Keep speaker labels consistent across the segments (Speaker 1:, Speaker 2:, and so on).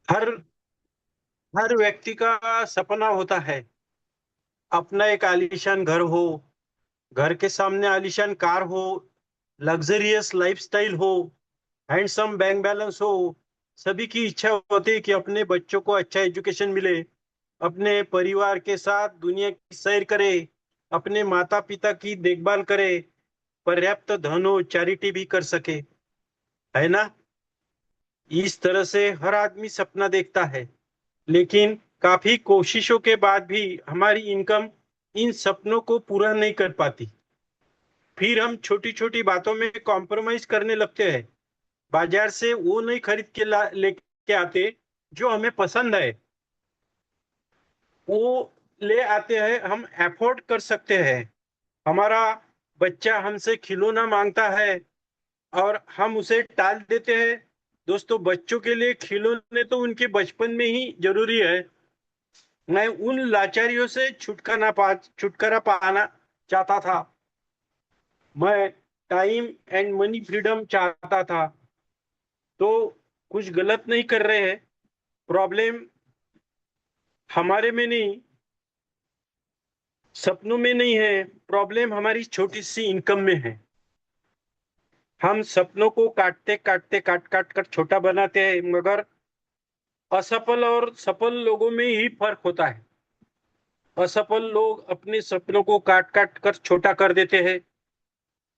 Speaker 1: हर हर व्यक्ति का सपना होता है, अपना एक आलीशान घर हो, घर के सामने आलीशान कार हो, लग्जरियस लाइफस्टाइल हो, हैंडसम बैंक बैलेंस हो। सभी की इच्छा होती है कि अपने बच्चों को अच्छा एजुकेशन मिले, अपने परिवार के साथ दुनिया की सैर करे, अपने माता पिता की देखभाल करे, पर्याप्त धन हो, चैरिटी भी कर सके, है ना। इस तरह से हर आदमी सपना देखता है, लेकिन काफी कोशिशों के बाद भी हमारी इनकम इन सपनों को पूरा नहीं कर पाती। फिर हम छोटी छोटी बातों में कॉम्प्रोमाइज करने लगते हैं, बाजार से वो नहीं खरीद के लेके आते जो हमें पसंद है, वो ले आते हैं हम अफोर्ड कर सकते हैं। हमारा बच्चा हमसे खिलौना मांगता है और हम उसे टाल देते हैं। दोस्तों, बच्चों के लिए खिलौने तो उनके बचपन में ही जरूरी है। मैं उन लाचारियों से छुटकारा पाना चाहता था। मैं टाइम एंड मनी फ्रीडम चाहता था। तो कुछ गलत नहीं कर रहे हैं। प्रॉब्लम हमारे में नहीं, सपनों में नहीं है, प्रॉब्लम हमारी छोटी सी इनकम में है। हम सपनों को काटते काटते काट काट कर छोटा बनाते हैं, मगर असफल और सफल लोगों में ही फर्क होता है। असफल लोग अपने सपनों को काट काट कर छोटा कर देते हैं,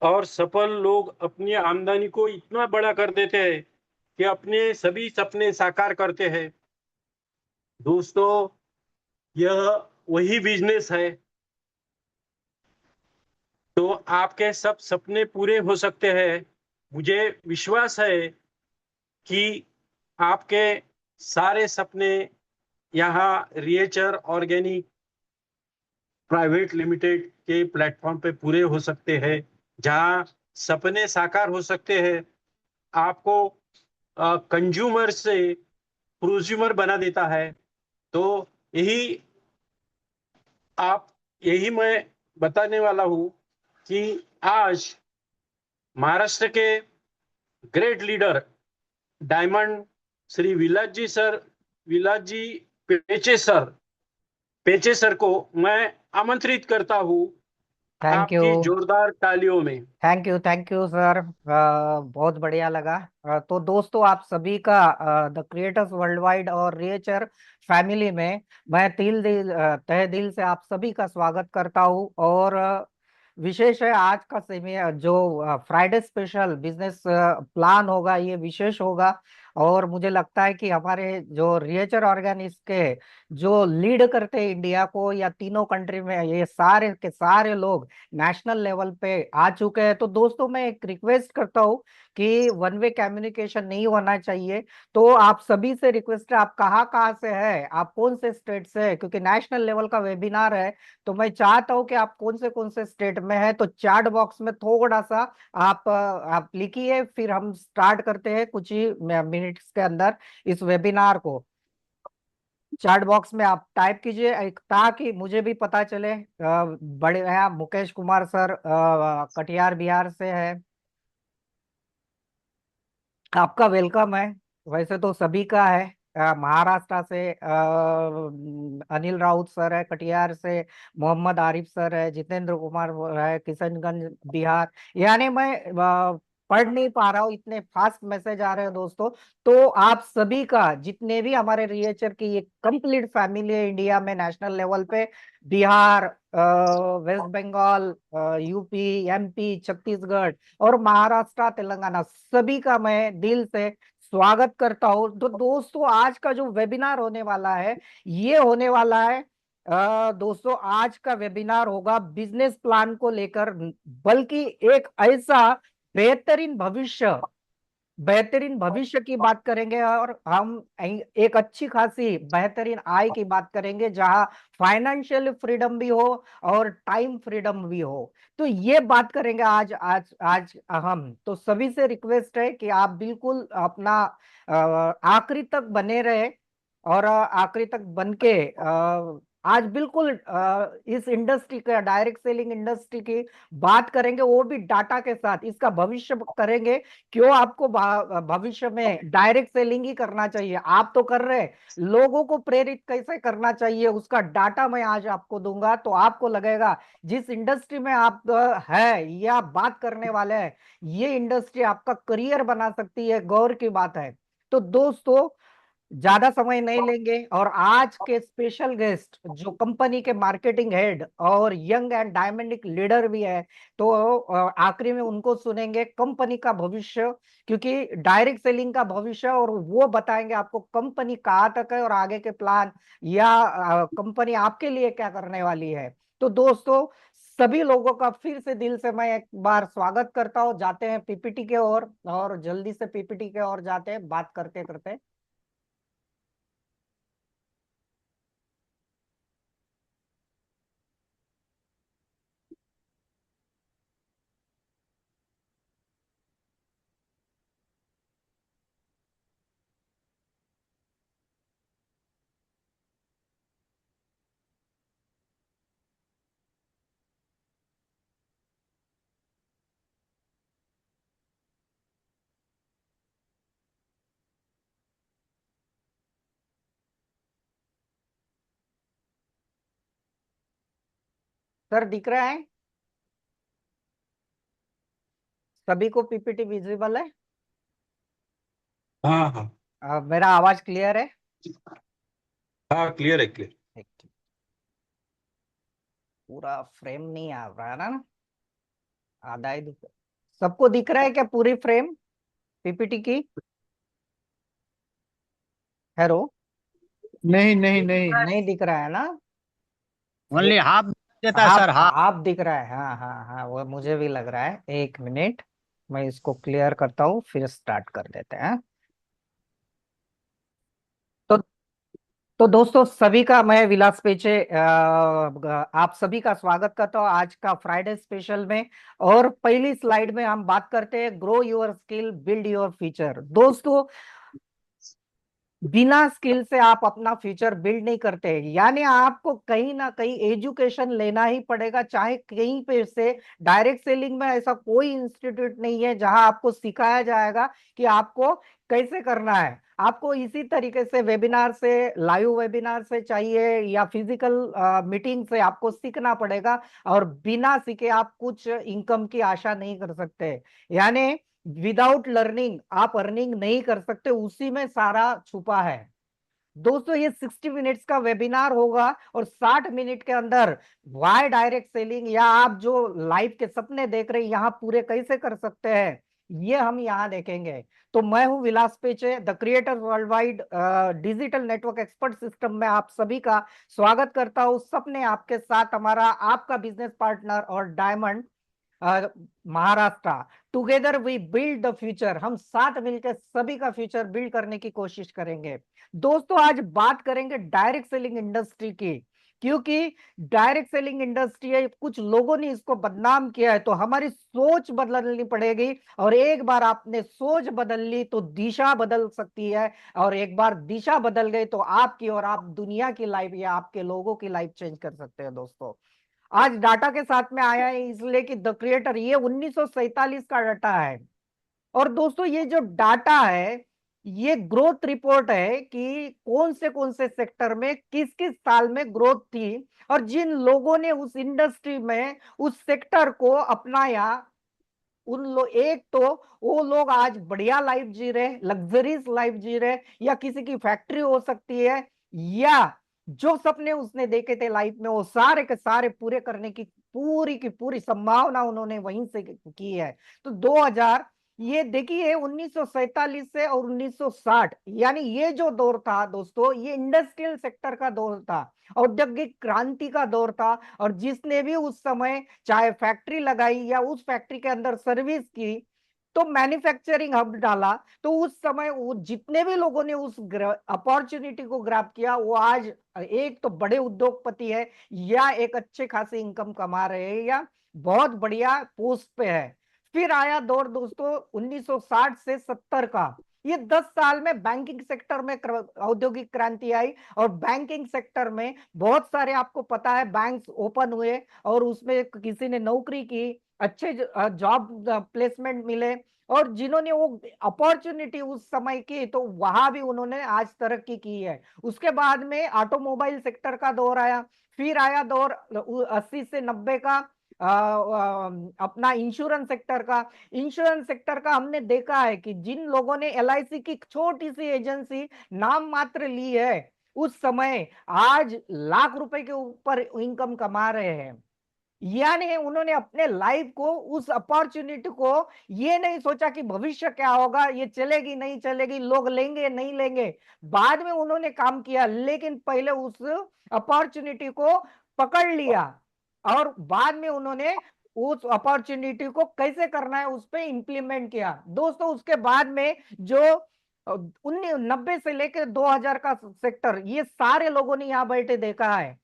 Speaker 1: और सफल लोग अपनी आमदनी को इतना बड़ा कर देते हैं कि अपने सभी सपने साकार करते हैं। दोस्तों, यह वही बिजनेस है। तो आपके सब सपने पूरे हो सकते हैं। मुझे विश्वास है कि आपके सारे सपने यहाँ रिएचर ऑर्गेनिक प्राइवेट लिमिटेड के प्लेटफॉर्म पे पूरे हो सकते हैं, जहाँ सपने साकार हो सकते हैं। आपको कंज्यूमर से प्रोज्यूमर बना देता है। तो यही आप यही मैं बताने वाला हूँ कि आज महाराष्ट्र के ग्रेट लीडर डायमंड श्री विलास जी पेचे सर पेचे सर को मैं आमंत्रित करता हूँ
Speaker 2: थैंक यू।
Speaker 1: आपकी जोरदार तालियों में।
Speaker 2: Thank you sir. बहुत बढ़िया लगा। तो दोस्तों, आप सभी का द क्रिएटर्स वर्ल्ड वाइड और रिएचर फैमिली में मैं तहे दिल से आप सभी का स्वागत करता हूँ। और विशेष है आज का सेमी जो फ्राइडे स्पेशल बिजनेस प्लान होगा, ये विशेष होगा। और मुझे लगता है कि हमारे जो रिएचर ऑर्गेनिक्स के जो लीड करते हैं इंडिया को या तीनों कंट्री में, ये सारे के सारे लोग नेशनल लेवल पे आ चुके हैं। तो दोस्तों, मैं एक रिक्वेस्ट करता हूँ कि वन वे कम्युनिकेशन नहीं होना चाहिए। तो आप सभी से रिक्वेस्ट है, आप कहाँ कहाँ से हैं, आप कौन से स्टेट से हैं, क्योंकि नेशनल लेवल का वेबिनार है। तो मैं चाहता हूँ कि आप कौन से स्टेट में हैं, तो चैट बॉक्स में थोड़ा सा आप लिखिए, फिर हम स्टार्ट करते हैं कुछ ही मिनट्स के अंदर इस वेबिनार को। चैट बॉक्स में आप टाइप कीजिए ताकि मुझे भी पता चले। बड़े यहाँ मुकेश कुमार सर कटिहार बिहार से है, आपका वेलकम है। वैसे तो सभी का है। महाराष्ट्र से अनिल राउत सर है, कटिहार से मोहम्मद आरिफ सर है, जितेंद्र कुमार वो है किशनगंज बिहार। यानी मैं पढ़ नहीं पा रहा हूँ, इतने फास्ट मैसेज आ रहे हैं दोस्तों। तो आप सभी का, जितने भी हमारे रिएचर की ये कंप्लीट फैमिली है इंडिया में नेशनल लेवल पे, बिहार, वेस्ट बंगाल, यूपी, एमपी, छत्तीसगढ़ और महाराष्ट्र, तेलंगाना, सभी का मैं दिल से स्वागत करता हूँ। तो दोस्तों, आज का जो वेबिनार होने वाला है, ये होने वाला है दोस्तों, आज का वेबिनार होगा बिजनेस प्लान को लेकर, बल्कि एक ऐसा बेहतरीन भविष्य बेहतरीन भविष्य की बात करेंगे। और हम एक अच्छी खासी बेहतरीन आय की बात करेंगे, जहां फाइनेंशियल फ्रीडम भी हो और टाइम फ्रीडम भी हो। तो ये बात करेंगे आज आज आज हम तो सभी से रिक्वेस्ट है कि आप बिल्कुल अपना आखिरी तक बने रहे। और आखिरी तक बन के आज बिल्कुल इस इंडस्ट्री का, डायरेक्ट सेलिंग इंडस्ट्री की बात करेंगे, वो भी डाटा के साथ। इसका भविष्य करेंगे, क्यों आपको भविष्य में डायरेक्ट सेलिंग ही करना चाहिए, आप तो कर रहे हैं, लोगों को प्रेरित कैसे करना चाहिए उसका डाटा मैं आज आपको दूंगा। तो आपको लगेगा जिस इंडस्ट्री में आप है या बात करने वाले हैं, ये इंडस्ट्री आपका करियर बना सकती है, गौर की बात है। तो दोस्तों, ज्यादा समय नहीं लेंगे, और आज के स्पेशल गेस्ट जो कंपनी के मार्केटिंग हेड और यंग एंड डायमेंडिक लीडर भी है, तो आखिरी में उनको सुनेंगे कंपनी का भविष्य, क्योंकि डायरेक्ट सेलिंग का भविष्य, और वो बताएंगे आपको कंपनी कहाँ तक है और आगे के प्लान, या कंपनी आपके लिए क्या करने वाली है। तो दोस्तों, सभी लोगों का फिर से दिल से मैं एक बार स्वागत करता हूँ। जाते हैं पीपीटी के ओर, और जल्दी से पीपीटी के ओर जाते हैं बात करते करते। सर दिख रहा है सभी को? पीपीटी विजिबल है?
Speaker 1: हाँ हाँ।
Speaker 2: मेरा आवाज क्लियर है?
Speaker 1: हाँ, क्लियर है, क्लियर।
Speaker 2: एक- पूरा फ्रेम नहीं आ रहा है ना? आधा ही दिख, सबको दिख रहा है क्या पूरी फ्रेम पीपीटी की? हेलो?
Speaker 3: नहीं नहीं नहीं।
Speaker 2: नहीं दिख रहा है ना?
Speaker 3: ओनली
Speaker 2: एक,
Speaker 3: हाफ देता है
Speaker 2: हाफ
Speaker 3: सर, हाफ।
Speaker 2: हाफ दिख रहा है, हाँ हाँ हाँ, वो मुझे भी लग रहा है। एक मिनट, मैं इसको क्लियर करता हूँ, फिर स्टार्ट कर देते हैं। तो तो दोस्तों, सभी का मैं विलास पेचे आप सभी का स्वागत करता हूँ आज का फ्राइडे स्पेशल में। और पहली स्लाइड में हम बात करते हैं grow your skill build your future. दोस्तों, बिना स्किल से आप अपना फ्यूचर बिल्ड नहीं करते, यानी आपको कहीं ना कहीं एजुकेशन लेना ही पड़ेगा, चाहे कहीं पे से। डायरेक्ट सेलिंग में ऐसा कोई इंस्टीट्यूट नहीं है जहां आपको सिखाया जाएगा कि आपको कैसे करना है। आपको इसी तरीके से वेबिनार से, लाइव वेबिनार से चाहिए, या फिजिकल मीटिंग से आपको सीखना पड़ेगा, और बिना सीखे आप कुछ इनकम की आशा नहीं कर सकते। यानी विदाउट लर्निंग आप अर्निंग नहीं कर सकते, उसी में सारा छुपा है। दोस्तों, ये 60 मिनट्स का वेबिनार होगा, और 60 मिनट के अंदर वाई डायरेक्ट सेलिंग, या आप जो लाइफ के सपने देख रहे हैं यहाँ पूरे कैसे कर सकते हैं, ये हम यहाँ देखेंगे। तो मैं हूं Vilas Peche, the creator world wide digital network expert system में आप सभी का स्वागत करता हूँ। सपने आपके साथ, हमारा आपका बिजनेस पार्टनर और diamond Maharashtra. Together we build the future, हम साथ मिलकर सभी का फ्यूचर बिल्ड करने की कोशिश करेंगे। दोस्तों, आज बात करेंगे डायरेक्ट सेलिंग इंडस्ट्री की, क्योंकि डायरेक्ट सेलिंग इंडस्ट्री है, कुछ लोगों ने इसको बदनाम किया है, तो हमारी सोच बदलनी पड़ेगी। और एक बार आपने सोच बदल ली तो दिशा बदल सकती है, और एक बार दिशा बदल गई तो आपकी और आप दुनिया की लाइफ या आपके लोगों की लाइफ चेंज कर सकते हैं। दोस्तों, आज डाटा के साथ में आया है, इसलिए कि द क्रिएटर, ये 1947 का डाटा है। और दोस्तों, ये जो डाटा है, ये ग्रोथ रिपोर्ट है कि कौन से सेक्टर में किस किस साल में ग्रोथ थी, और जिन लोगों ने उस इंडस्ट्री में उस सेक्टर को अपनाया, उन लोग, एक तो वो लोग आज बढ़िया लाइफ जी रहे, लग्जरीज लाइफ जी रहे, या किसी की फैक्ट्री हो सकती है, या जो सपने उसने देखे थे लाइफ में वो सारे के सारे पूरे करने की पूरी संभावना उन्होंने वहीं से की है। तो 2000, ये देखिए 1947 से और 1960, यानी ये जो दौर था दोस्तों, ये इंडस्ट्रियल सेक्टर का दौर था, औद्योगिक क्रांति का दौर था। और जिसने भी उस समय चाहे फैक्ट्री लगाई या उस फैक्ट्री के अंदर सर्विस की, तो मैन्युफैक्चरिंग हब डाला, तो उस समय वो जितने भी लोगों ने उस अपॉर्चुनिटी को ग्रैब किया, वो आज एक तो बड़े उद्योगपति है, या एक अच्छे खासे इनकम कमा रहे हैं, या बहुत बढ़िया पोस्ट पे है। फिर आया दौर दोस्तों 1960 से 70 का, ये 10 साल में बैंकिंग सेक्टर में औद्योगिक क्रांति आई, और बैंकिंग सेक्टर में बहुत सारे, आपको पता है, बैंक्स ओपन हुए और उसमें किसी ने नौकरी की, अच्छे जॉब प्लेसमेंट मिले, और जिन्होंने वो अपॉर्चुनिटी उस समय की, तो वहां भी उन्होंने आज तरक्की की है। उसके बाद में ऑटोमोबाइल सेक्टर का दौर आया, फिर आया दौर 80 से 90 का अपना इंश्योरेंस सेक्टर का। इंश्योरेंस सेक्टर का हमने देखा है कि जिन लोगों ने एलआईसी की छोटी सी एजेंसी नाम मात्र ली है, उस समय आज लाख रुपए के ऊपर इनकम कमा रहे हैं। यानी उन्होंने अपने लाइफ को, उस अपॉर्चुनिटी को, ये नहीं सोचा कि भविष्य क्या होगा, ये चलेगी नहीं चलेगी, लोग लेंगे नहीं लेंगे। बाद में उन्होंने काम किया, लेकिन पहले उस अपॉर्चुनिटी को पकड़ लिया, और बाद में उन्होंने उस अपॉर्चुनिटी को कैसे करना है उस पर इंप्लीमेंट किया। दोस्तों, उसके बाद में जो 1990 से लेकर 2000 का सेक्टर, ये सारे लोगों ने यहां बैठे देखा है।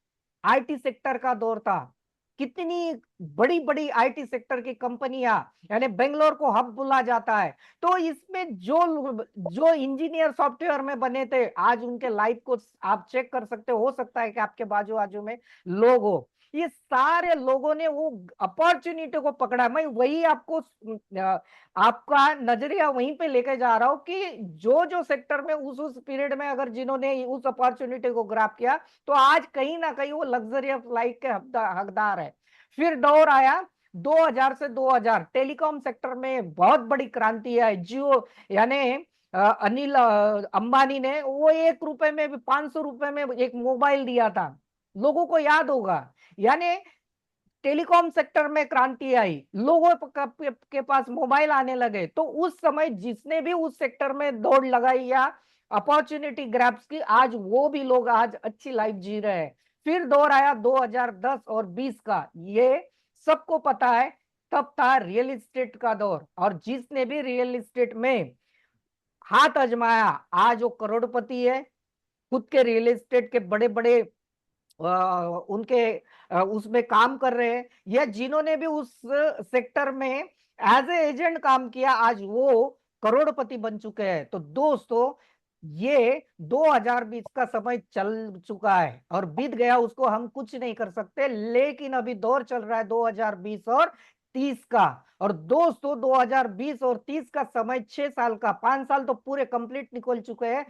Speaker 2: आईटी सेक्टर का दौर था, कितनी बड़ी बड़ी आईटी सेक्टर की कंपनियां, यानी बेंगलोर को हब बोला जाता है। तो इसमें जो जो इंजीनियर सॉफ्टवेयर में बने थे, आज उनके लाइफ को आप चेक कर सकते हो सकता है कि आपके बाजू बाजू में लोग हो। ये सारे लोगों ने वो अपॉर्चुनिटी को पकड़ा। मैं वही आपको आपका नजरिया वहीं पे लेके जा रहा हूं कि जो जो सेक्टर में उस पीरियड में अगर जिन्होंने उस अपॉर्चुनिटी को ग्रैब किया, तो आज कहीं ना कहीं वो लग्जरियस लाइफ के हकदार है। फिर दौर आया 2000 से 2000, टेलीकॉम सेक्टर में बहुत बड़ी क्रांति है। जियो, यानी अनिल अंबानी ने वो 1 रुपए में भी, 500 रुपए में एक मोबाइल दिया था, लोगों को याद होगा। यानी टेलीकॉम सेक्टर में क्रांति आई, लोगों के पास मोबाइल आने लगे। तो उस समय जिसने भी उस सेक्टर में दौड़ लगाई या अपॉर्चुनिटी ग्रैब्स की, आज वो भी लोग आज अच्छी लाइफ जी रहे हैं। फिर दौर आया 2010 और 20 का, ये सबको पता है। तब था रियल एस्टेट का दौर, और जिसने भी रियल एस्टेट में हाथ आजमाया, आज वो करोड़पति है। खुद के रियल एस्टेट के बड़े बड़े उनके उसमें काम कर रहे हैं, या जिन्होंने भी उस सेक्टर में एज ए एजेंट काम किया, आज वो करोड़पति बन चुके हैं। तो दोस्तों, ये 2020 का समय चल चुका है और बीत गया, उसको हम कुछ नहीं कर सकते। लेकिन अभी दौर चल रहा है 2020 और 30 का। और दोस्तों, 2020 और 30 का समय 6 साल का, 5 साल तो पूरे कंप्लीट निकल चुके हैं,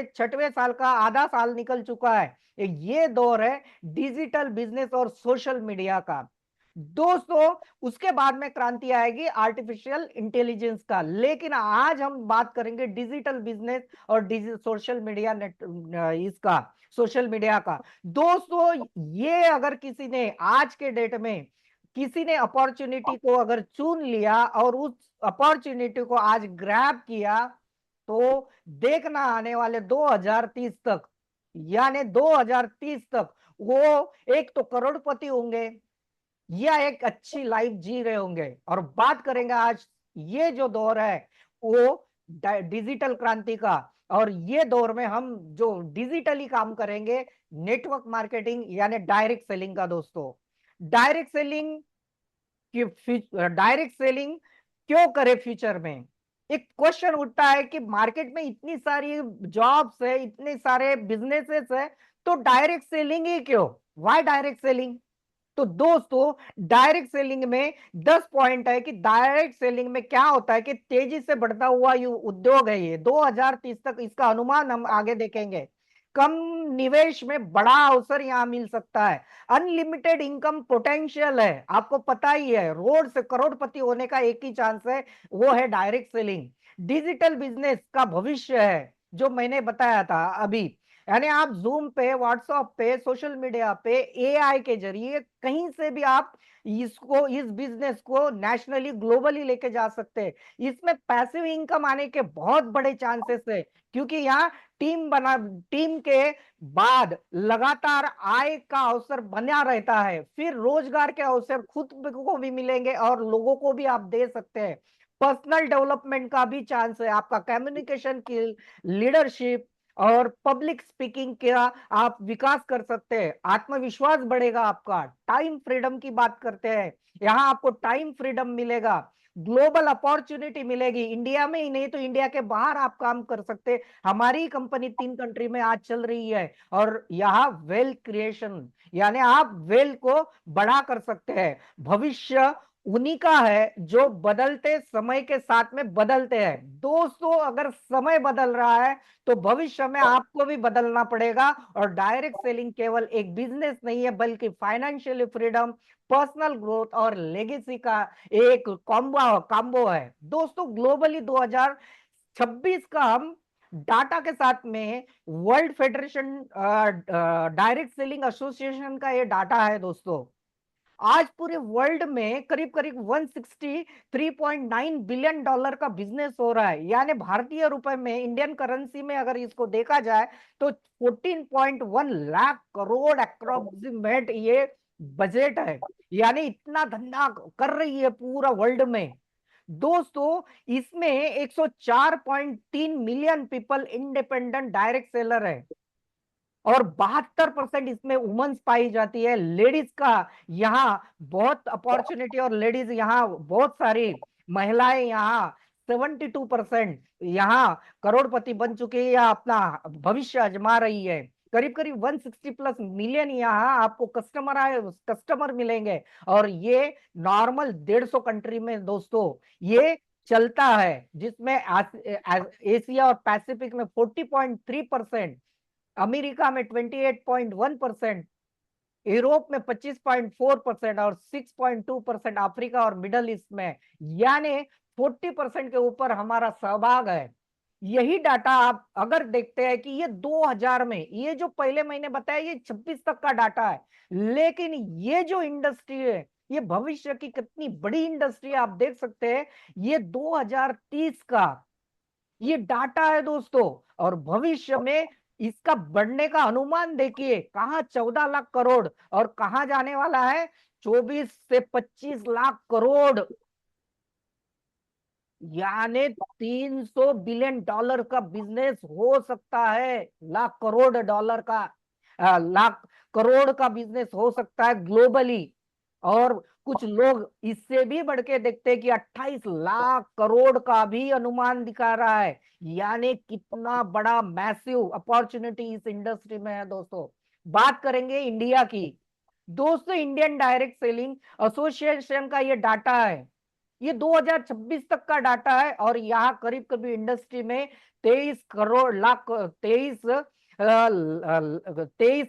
Speaker 2: छठवें साल का आधा साल निकल चुका है। ये दौर है डिजिटल बिजनेस और सोशल मीडिया का। दोस्तों, उसके बाद में क्रांति आएगी आर्टिफिशियल इंटेलिजेंस का। लेकिन आज हम बात करेंगे डिजिटल बिजनेस और सोशल मीडिया नेट, इसका, सोशल मीडिया का। दोस्तों, ये अगर किसी ने आज के डेट में किसी ने अपॉर्चुनिटी को अगर चुन लिया और उस अपॉर्चुनिटी को आज ग्रैब किया, तो देखना आने वाले 2030 तक, यानी 2030 तक वो एक तो करोड़पति होंगे या एक अच्छी लाइफ जी रहे होंगे। और बात करेंगे आज ये जो दौर है वो डिजिटल क्रांति का, और ये दौर में हम जो डिजिटली काम करेंगे, नेटवर्क मार्केटिंग यानी डायरेक्ट सेलिंग का। दोस्तों, डायरेक्ट सेलिंग डायरेक्ट सेलिंग क्यों करे फ्यूचर में? एक क्वेश्चन उठता है कि मार्केट में इतनी सारी जॉब्स है, इतने सारे बिजनेसेस है, तो डायरेक्ट सेलिंग ही क्यों? Why direct selling? तो दोस्तों, डायरेक्ट सेलिंग में 10 पॉइंट है कि डायरेक्ट सेलिंग में क्या होता है कि तेजी से बढ़ता हुआ उद्योग है ये। 2030 तक इसका अनुमान हम आगे देखेंगे। कम निवेश में बड़ा अवसर यहां मिल सकता है, अनलिमिटेड इनकम पोटेंशियल है। आपको पता ही है, रोड से करोड़पति होने का एक ही चांस है, वो है डायरेक्ट सेलिंग। डिजिटल बिजनेस का भविष्य है, जो मैंने बताया था अभी। यानी आप जूम पे, व्हाट्सएप पे, सोशल मीडिया पे एआई के जरिए कहीं से भी आप इसको, इस बिजनेस को नेशनली, ग्लोबली लेके जा सकते हैं। इसमें पैसिव इनकम आने के बहुत बड़े चांसेस है, क्योंकि यहाँ टीम के बाद लगातार आय का अवसर बना रहता है। फिर रोजगार के अवसर खुद को भी मिलेंगे और लोगों को भी आप दे सकते हैं। पर्सनल डेवलपमेंट का भी चांस है, आपका कम्युनिकेशन की, लीडरशिप और पब्लिक स्पीकिंग का आप विकास कर सकते हैं। आत्मविश्वास बढ़ेगा आपका। टाइम फ्रीडम की बात करते हैं, यहाँ आपको टाइम फ्रीडम मिलेगा। ग्लोबल अपॉर्चुनिटी मिलेगी, इंडिया में ही नहीं तो इंडिया के बाहर आप काम कर सकते। हमारी कंपनी 3 कंट्री में आज चल रही है, और यहाँ वेल्थ क्रिएशन यानी आप वेल्थ को बड़ा कर सकते हैं। भविष्य उन्हीं का है जो बदलते समय के साथ में बदलते हैं। दोस्तों, अगर समय बदल रहा है तो भविष्य में आपको भी बदलना पड़ेगा। और डायरेक्ट सेलिंग केवल एक बिजनेस नहीं है, बल्कि फाइनेंशियल फ्रीडम, पर्सनल ग्रोथ और लेगेसी का एक कॉम्बो है। दोस्तों, ग्लोबली 2026 का हम डाटा के साथ में world federation direct selling association का ये डाटा है दोस्तों। आज पूरे वर्ल्ड में करीब करीब 163.9 बिलियन डॉलर का बिजनेस हो रहा है, यानी भारतीय रुपए में, इंडियन करेंसी में अगर इसको देखा जाए तो 14.1 लाख करोड़ अप्रोक्सीमेट ये बजट है। यानी इतना धंधा कर रही है पूरा वर्ल्ड में। दोस्तों, इसमें 104.3 million people independent direct seller है, और 72% इसमें वुमेन्स पाई जाती है। लेडीज का यहाँ बहुत अपॉर्चुनिटी, और लेडीज यहाँ बहुत सारी महिलाएं यहाँ 72% यहाँ करोड़पति बन चुकी है या अपना भविष्य आजमा रही है। करीब करीब 160 प्लस मिलियन यहाँ आपको कस्टमर मिलेंगे, और ये नॉर्मल 150 कंट्री में दोस्तों ये चलता है, जिसमें एशिया और पैसिफिक में 40.3%, अमेरिका में 28.1%, यूरोप में 25.4% और 6.2% अफ्रीका और मिडल ईस्ट में, यानी 40% के ऊपर हमारा सहभाग है। यही डाटा आप अगर देखते हैं कि ये 2000 में, ये जो पहले महीने बताया ये 26 तक का डाटा है, लेकिन ये जो इंडस्ट्री है ये भविष्य की कितनी बड़ी इंडस्ट्री है आप देख सकते हैं। ये 2030 का ये डाटा है दोस्तों, और भविष्य में इसका बढ़ने का अनुमान देखिए, कहां 14 लाख करोड़ और कहां जाने वाला है 24 से 25 लाख करोड़, यानी 300 बिलियन डॉलर का बिजनेस हो सकता है। लाख करोड़ डॉलर का लाख करोड़ का बिजनेस हो सकता है ग्लोबली। और कुछ लोग इससे भी बढ़ के देखते हैं कि 28 लाख करोड़ का भी अनुमान दिखा रहा है, यानी कितना बड़ा मैसिव अपॉर्चुनिटी इस इंडस्ट्री में है दोस्तों। बात करेंगे इंडिया की। दोस्तों, इंडियन डायरेक्ट सेलिंग एसोसिएशन का ये डाटा है, ये 2026 तक का डाटा है, और यहाँ करीब करीब इंडस्ट्री में 23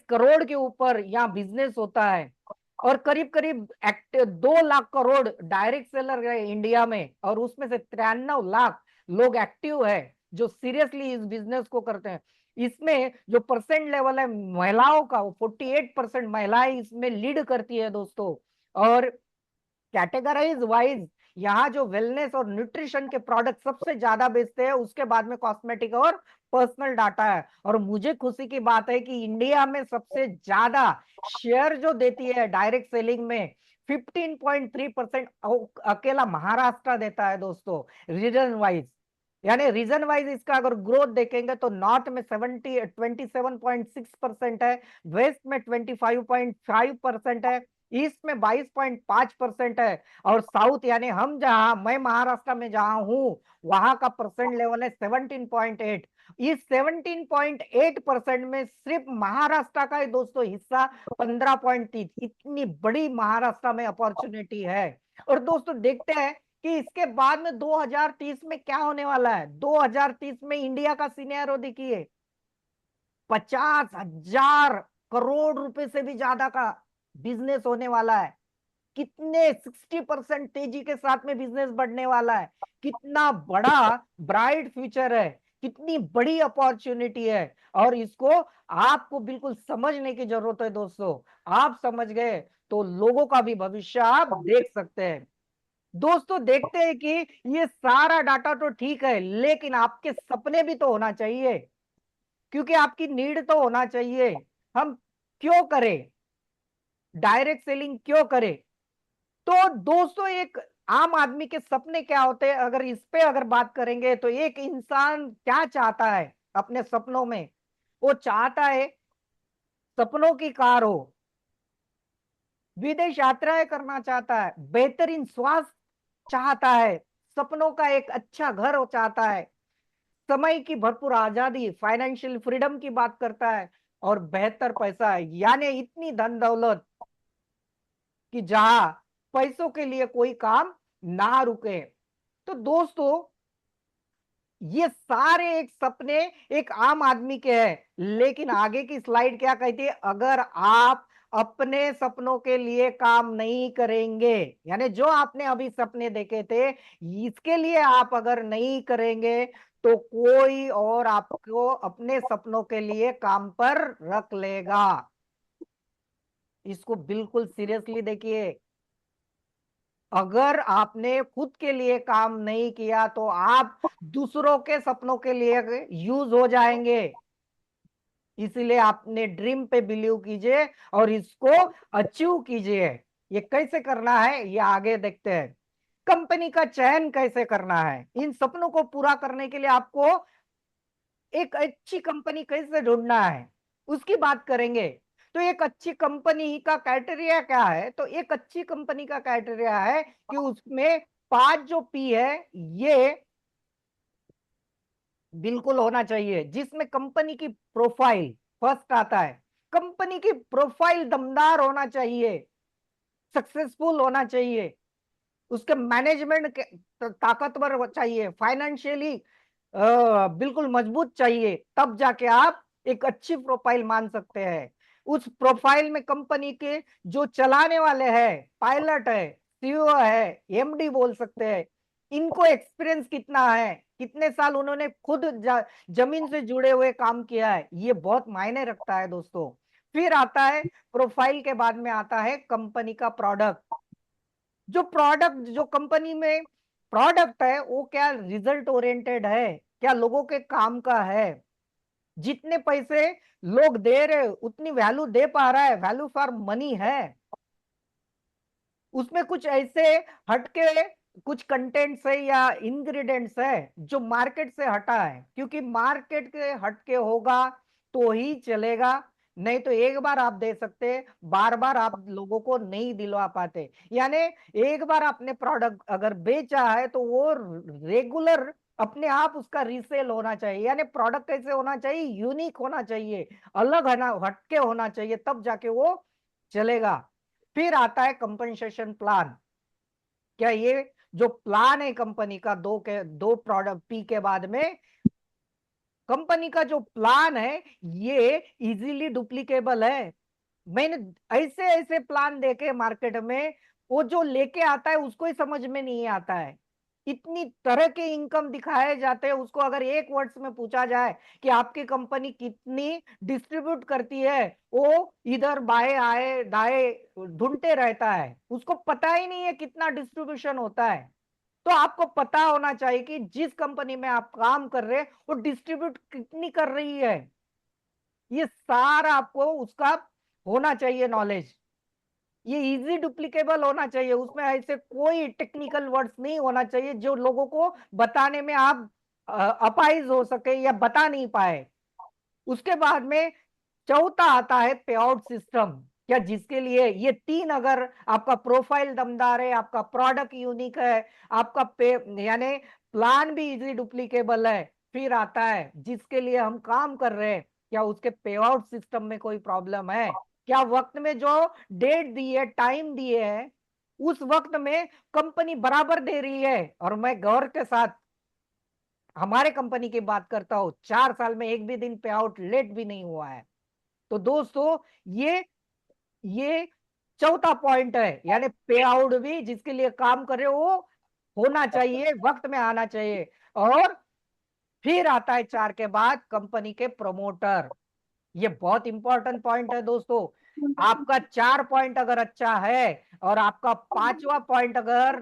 Speaker 2: करोड़ के ऊपर यहाँ बिजनेस होता है, और करीब करीब 2 लाख करोड़ डायरेक्ट सेलर है इंडिया में, और उसमें से 93 लाख लोग एक्टिव है जो सीरियसली इस बिजनेस को करते हैं। इसमें जो परसेंट लेवल है महिलाओं का, वो 48% महिलाएं इसमें लीड करती है दोस्तों। और कैटेगराइज वाइज यहाँ जो वेलनेस और न्यूट्रिशन के प्रोडक्ट सबसे ज्यादा बेचते हैं, उसके बाद में कॉस्मेटिक और पर्सनल डाटा है। और मुझे खुशी की बात है कि इंडिया में सबसे ज्यादा शेयर जो देती है डायरेक्ट सेलिंग में 15.3% अकेला महाराष्ट्र देता है दोस्तों, रीजन वाइज। यानी रीजन वाइज इसका अगर ग्रोथ देखेंगे तो नॉर्थ में 27.6% है, वेस्ट में 25.5% है, ईस्ट में 22.5% है, और साउथ यानी हम जहां, मैं महाराष्ट्र में जहां हूं, वहां का परसेंट लेवल है 17.8। इस 17.8% में सिर्फ महाराष्ट्र का ही दोस्तों हिस्सा 15.3। इतनी बड़ी महाराष्ट्र में अपॉर्चुनिटी है। और दोस्तों देखते हैं कि इसके बाद में 2030 में क्या होने वाला है। 2030 में इंडिया का सिनेरियो देखिए, 50,000 करोड़ रुपए से भी ज्यादा का बिजनेस होने वाला है। कितने 60% तेजी के साथ में बिजनेस बढ़ने वाला है। कितना बड़ा ब्राइट फ्यूचर है, कितनी बड़ी अपॉर्चुनिटी है, और इसको आपको बिल्कुल समझने की जरूरत है दोस्तों। आप समझ गए तो लोगों का भी भविष्य आप देख सकते हैं। दोस्तों, देखते हैं कि ये सारा डाटा तो ठीक है, लेकिन आपके सपने भी तो होना चाहिए, क्योंकि आपकी नीड तो होना चाहिए। हम क्यों करें डायरेक्ट सेलिंग, क्यों करें? तो दोस्तों, एक आम आदमी के सपने क्या होते हैं, अगर इस पे अगर बात करेंगे तो एक इंसान क्या चाहता है अपने सपनों में? वो चाहता है सपनों की कार हो, विदेश यात्राएं करना चाहता है, बेहतरीन स्वास्थ्य चाहता है, सपनों का एक अच्छा घर हो चाहता है, समय की भरपूर आजादी, फाइनेंशियल फ्रीडम की बात करता है, और बेहतर पैसा, यानी इतनी धन दौलत कि जहां पैसों के लिए कोई काम ना रुके। तो दोस्तों, ये सारे एक सपने एक आम आदमी के हैं, लेकिन आगे की स्लाइड क्या कहती है, अगर आप अपने सपनों के लिए काम नहीं करेंगे, यानी जो आपने अभी सपने देखे थे, इसके लिए आप अगर नहीं करेंगे तो कोई और आपको अपने सपनों के लिए काम पर रख लेगा। इसको बिल्कुल सीरियसली देखिए। अगर आपने खुद के लिए काम नहीं किया तो आप दूसरों के सपनों के लिए यूज हो जाएंगे। इसीलिए आपने ड्रीम पे बिलीव कीजिए और इसको अचीव कीजिए। ये कैसे करना है ये आगे देखते हैं। कंपनी का चयन कैसे करना है, इन सपनों को पूरा करने के लिए आपको एक अच्छी कंपनी कैसे ढूंढना है उसकी बात करेंगे। तो एक अच्छी कंपनी का क्राइटेरिया क्या है, तो एक अच्छी कंपनी का क्राइटेरिया है कि उसमें 5 जो पी है ये बिल्कुल होना चाहिए, जिसमें कंपनी की प्रोफाइल फर्स्ट आता है। कंपनी की प्रोफाइल दमदार होना चाहिए, सक्सेसफुल होना चाहिए, उसके मैनेजमेंट ताकतवर चाहिए, फाइनेंशियली बिल्कुल मजबूत चाहिए, तब जाके आप एक अच्छी प्रोफाइल मान सकते हैं। उस प्रोफाइल में कंपनी के जो चलाने वाले हैं, पायलट है, सीईओ है, एमडी बोल सकते हैं, इनको एक्सपीरियंस कितना है, कितने साल उन्होंने खुद जमीन से जुड़े हुए काम किया है, ये बहुत मायने रखता है दोस्तों। फिर आता है प्रोफाइल के बाद में आता है कंपनी का प्रोडक्ट। जो प्रोडक्ट जो कंपनी में प्रोडक्ट है वो क्या रिजल्ट ओरिएंटेड है, क्या लोगों के काम का है, जितने पैसे लोग दे रहे उतनी वैल्यू दे पा रहा है, वैल्यू फॉर मनी है। उसमें कुछ ऐसे हटके कुछ कंटेंट्स है या इंग्रेडिएंट्स है जो मार्केट से हटा है, क्योंकि मार्केट के हटके होगा तो ही चलेगा, नहीं तो एक बार आप दे सकते, बार बार आप लोगों को नहीं दिलवा पाते। यानी एक बार आपने प्रोडक्ट अगर बेचा है तो वो रेगुलर अपने आप उसका रीसेल होना चाहिए। यानी प्रोडक्ट कैसे होना चाहिए, यूनिक होना चाहिए, अलग हटके होना चाहिए, तब जाके वो चलेगा। फिर आता है कंपनसेशन प्लान। क्या ये जो प्लान है कंपनी का, दो प्रोडक्ट पी के बाद में कंपनी का जो प्लान है ये इजीली डुप्लीकेबल है। मैंने ऐसे ऐसे प्लान देखे मार्केट में, वो जो लेके आता है उसको ही समझ में नहीं आता है। इतनी तरह के इनकम दिखाए जाते हैं, उसको अगर एक वर्ड्स में पूछा जाए कि आपकी कंपनी कितनी डिस्ट्रीब्यूट करती है, वो इधर बाएं आए दाएं ढूंढते रहता है, उसको पता ही नहीं है कितना डिस्ट्रीब्यूशन होता है। तो आपको पता होना चाहिए कि जिस कंपनी में आप काम कर रहे हैं वो डिस्ट्रीब्यूट कितनी कर रही है, ये सारा आपको उसका होना चाहिए नॉलेज। ये इजी डुप्लीकेबल होना चाहिए, उसमें ऐसे कोई टेक्निकल वर्ड्स नहीं होना चाहिए जो लोगों को बताने में आप अपाइज हो सके या बता नहीं पाए। उसके बाद में चौथा आता है पे आउट सिस्टम। क्या जिसके लिए ये तीन, अगर आपका प्रोफाइल दमदार है, आपका प्रोडक्ट यूनिक है, आपका पे यानी प्लान भी इजी डुप्लीकेबल है, फिर आता है जिसके लिए हम काम कर रहे हैं, क्या उसके पे आउट सिस्टम में कोई प्रॉब्लम है, क्या वक्त में जो डेट दी है, टाइम दिए है, उस वक्त में कंपनी बराबर दे रही है। और मैं गौर के साथ हमारे कंपनी की बात करता हूं, 4 साल में एक भी दिन पे आउट लेट भी नहीं हुआ है। तो दोस्तों, ये चौथा पॉइंट है, यानी पे आउट भी जिसके लिए काम कर रहे हो वो होना चाहिए, वक्त में आना चाहिए। और फिर आता है 4 के बाद कंपनी के प्रमोटर। ये बहुत इंपॉर्टेंट पॉइंट है दोस्तों। आपका 4 पॉइंट अगर अच्छा है और आपका 5वां पॉइंट अगर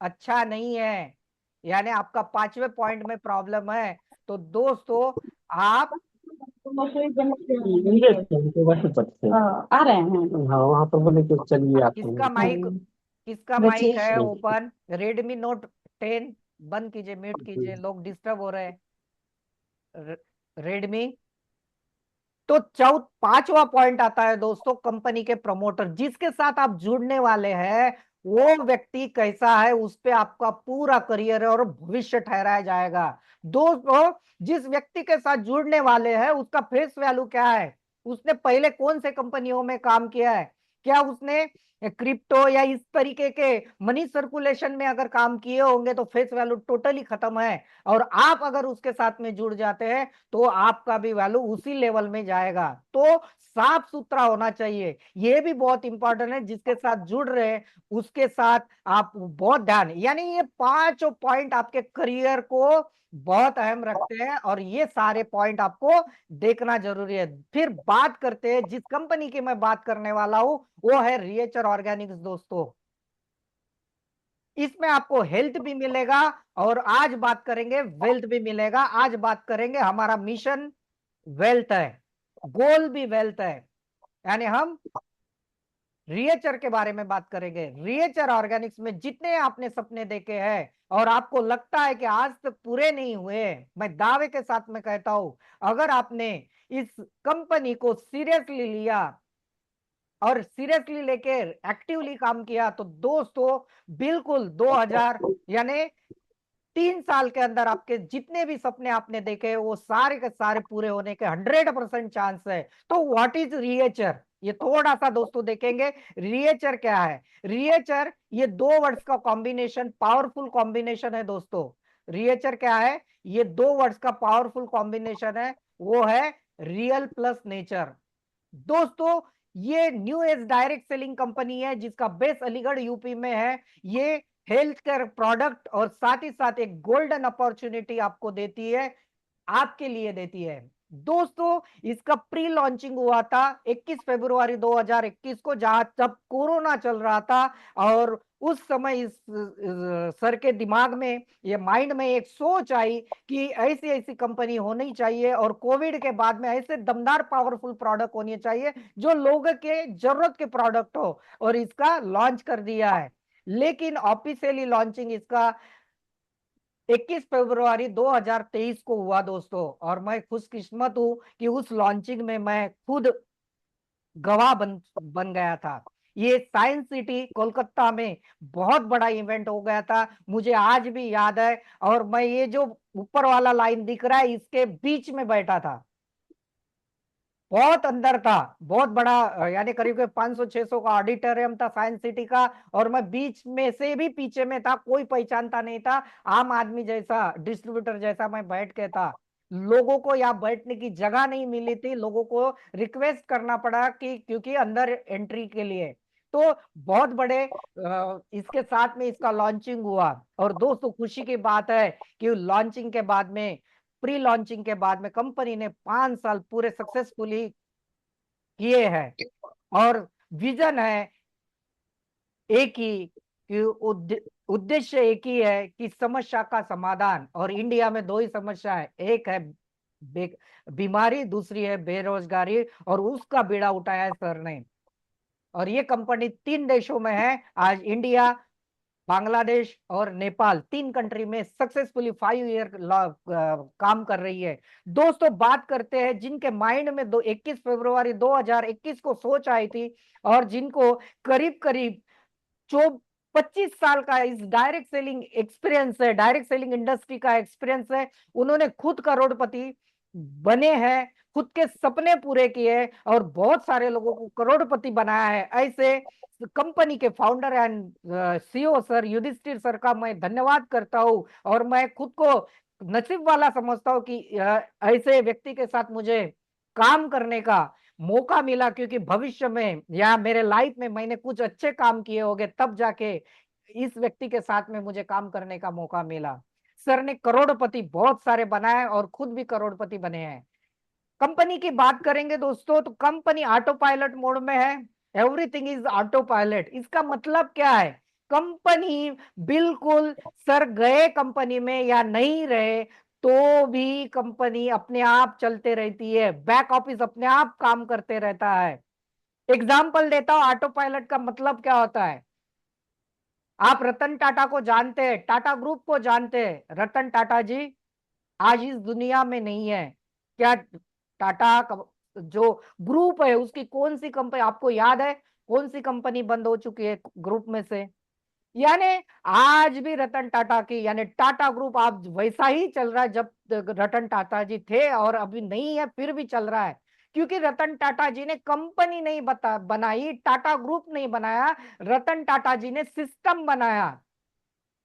Speaker 2: अच्छा नहीं है, यानी आपका 5वें पॉइंट में प्रॉब्लम है, तो दोस्तों आप
Speaker 4: आ रहे हैं। हाँ वहाँ पर बोले कि चलिए आते
Speaker 2: किसका माइक
Speaker 4: हैं।
Speaker 2: किसका माइक है ओपन, रेडमी नोट 10 बंद कीजिए, म्यूट कीजिए, लोग डिस्टर्ब हो रहे हैं। रेडमी। तो 5वां पॉइंट आता है दोस्तों कंपनी के प्रमोटर, जिसके साथ आप जुड़ने वाले हैं वो व्यक्ति कैसा है उस पे आपका पूरा करियर और भविष्य ठहराया जाएगा। दोस्तों, जिस व्यक्ति के साथ जुड़ने वाले हैं उसका फेस वैल्यू क्या है, उसने पहले कौन से कंपनियों में काम किया है, क्या उसने क्रिप्टो या इस तरीके के मनी सर्कुलेशन में अगर काम किए होंगे तो फेस वैल्यू टोटली खत्म है। और आप अगर उसके साथ में जुड़ जाते हैं तो आपका भी वैल्यू उसी लेवल में जाएगा। तो साफ सुथरा होना चाहिए, ये भी बहुत इंपॉर्टेंट है। जिसके साथ जुड़ रहे हैं उसके साथ आप बहुत ध्यान, यानी ये पांचों पॉइंट आपके करियर को बहुत अहम रखते हैं और ये सारे पॉइंट आपको देखना जरूरी है। फिर बात करते हैं जिस कंपनी की मैं बात करने वाला हूं, वो है रिएचर ऑर्गेनिक्स। दोस्तों, इसमें आपको हेल्थ भी मिलेगा और आज बात करेंगे वेल्थ भी मिलेगा। आज बात करेंगे, हमारा मिशन वेल्थ है, गोल भी वेल्थ है, यानी हम रिएचर के बारे में बात करेंगे। रिएचर ऑर्गेनिक्स में जितने आपने सपने देखे हैं और आपको लगता है कि आज तक पूरे नहीं हुए, मैं दावे के साथ में कहता हूं, अगर आपने इस कंपनी को सीरियसली लिया और सीरियसली लेके एक्टिवली काम किया तो दोस्तों बिल्कुल 2000 यानी 3 साल के अंदर आपके जितने भी सपने आपने देखे वो सारे के सारे पूरे होने के 100% चांस है। तो व्हाट इज रिएचर, ये थोड़ा सा दोस्तों देखेंगे। रिएचर क्या है? रिएचर ये दो वर्ड्स का कॉम्बिनेशन, पावरफुल कॉम्बिनेशन है दोस्तों। रिएचर क्या है? ये दो वर्ड्स का पावरफुल कॉम्बिनेशन है, वो है रियल प्लस नेचर। दोस्तों, ये new age direct selling company है जिसका बेस अलीगढ़ यूपी में है। ये हेल्थ केयर प्रोडक्ट और साथ ही साथ एक गोल्डन अपॉर्चुनिटी आपको देती है, आपके लिए देती है। दोस्तों, इसका प्री लॉन्चिंग हुआ था 21 फरवरी 2021 को, जहां जब कोरोना चल रहा था और उस समय इस सर के दिमाग में, ये माइंड में एक सोच आई कि ऐसी ऐसी कंपनी होनी चाहिए और कोविड के बाद में ऐसे दमदार पावरफुल प्रोडक्ट होनी चाहिए जो लोगों के जरूरत के प्रोडक्ट हो, और इसका लॉन्च कर दिया है। लेकिन ऑफिशियली लॉन्चिंग इसका 21 फरवरी 2023 को हुआ दोस्तों, और मैं खुशकिस्मत हूं कि उस लॉन्चिंग में मैं खुद गवाह बन गया था। ये साइंस सिटी कोलकाता में बहुत बड़ा इवेंट हो गया था, मुझे आज भी याद है। और मैं ये जो ऊपर वाला लाइन दिख रहा है इसके बीच में बैठा था, बहुत अंदर था, बहुत बड़ा यानी करीब 500-600 का ऑडिटोरियम था साइंस सिटी का, और मैं बीच में से भी पीछे में था, कोई पहचानता नहीं था, आम आदमी जैसा, डिस्ट्रीब्यूटर जैसा मैं बैठ के था। लोगों को यहाँ बैठने की जगह नहीं मिली थी, लोगों को रिक्वेस्ट करना पड़ा कि क्योंकि अंदर एंट्री के लिए। तो बहुत बड़े इसके साथ में इसका लॉन्चिंग हुआ। और दोस्तों, खुशी की बात है कि लॉन्चिंग के बाद में, प्री लॉन्चिंग के बाद में कंपनी ने 5 साल पूरे सक्सेसफुली किए हैं। और विजन है एक ही कि उद्देश्य एक ही है कि समस्या का समाधान। और इंडिया में दो ही समस्या है, एक है बीमारी, दूसरी है बेरोजगारी, और उसका बीड़ा उठाया है सर ने। और ये कंपनी 3 देशों में है आज, इंडिया, बांग्लादेश और नेपाल, 3 कंट्री में सक्सेसफुली 5 ईयर काम कर रही है। दोस्तों, बात करते हैं जिनके माइंड में 21 फरवरी 2021 को सोच आई थी और जिनको करीब करीब 25 साल का इस डायरेक्ट सेलिंग एक्सपीरियंस है, डायरेक्ट सेलिंग इंडस्ट्री का एक्सपीरियंस है। उन्होंने खुद करोड़पति बने हैं, खुद के सपने पूरे किए और बहुत सारे लोगों को करोड़पति बनाया है। ऐसे कंपनी के founder and CEO sir Yudhishthir sir का मैं धन्यवाद करता हूं, और मैं खुद को नसीब वाला समझता हूं कि ऐसे व्यक्ति के साथ मुझे काम करने का मौका मिला, क्योंकि भविष्य में या मेरे लाइफ में मैंने कुछ अच्छे काम किए होंगे तब जाके इस व्यक्ति के साथ में मुझे काम करने का मौका मिला। सर ने करोड़पति बहुत सारे बनाए और खुद भी करोड़पति बने हैं। कंपनी की बात करेंगे दोस्तों तो कंपनी ऑटो पायलट मोड में है, एवरीथिंग इज ऑटो पायलट। इसका मतलब क्या है? कंपनी बिल्कुल, सर गए कंपनी में या नहीं रहे तो भी कंपनी अपने आप चलते रहती है, बैक ऑफिस अपने आप काम करते रहता है। एग्जाम्पल देता हूं, ऑटो पायलट का मतलब क्या होता है। आप रतन टाटा को जानते हैं, टाटा ग्रुप को जानते हैं। रतन टाटा जी आज इस दुनिया में नहीं है। क्या टाटा जो ग्रुप है उसकी कौन सी कंपनी आपको याद है, कौन सी कंपनी बंद हो चुकी है ग्रुप में से? यानी आज भी रतन टाटा की यानी टाटा ग्रुप आप वैसा ही चल रहा है जब रतन टाटा जी थे, और अभी नहीं है फिर भी चल रहा है, क्योंकि रतन टाटा जी ने कंपनी नहीं बनाई, टाटा ग्रुप नहीं बनाया, रतन टाटा जी ने सिस्टम बनाया।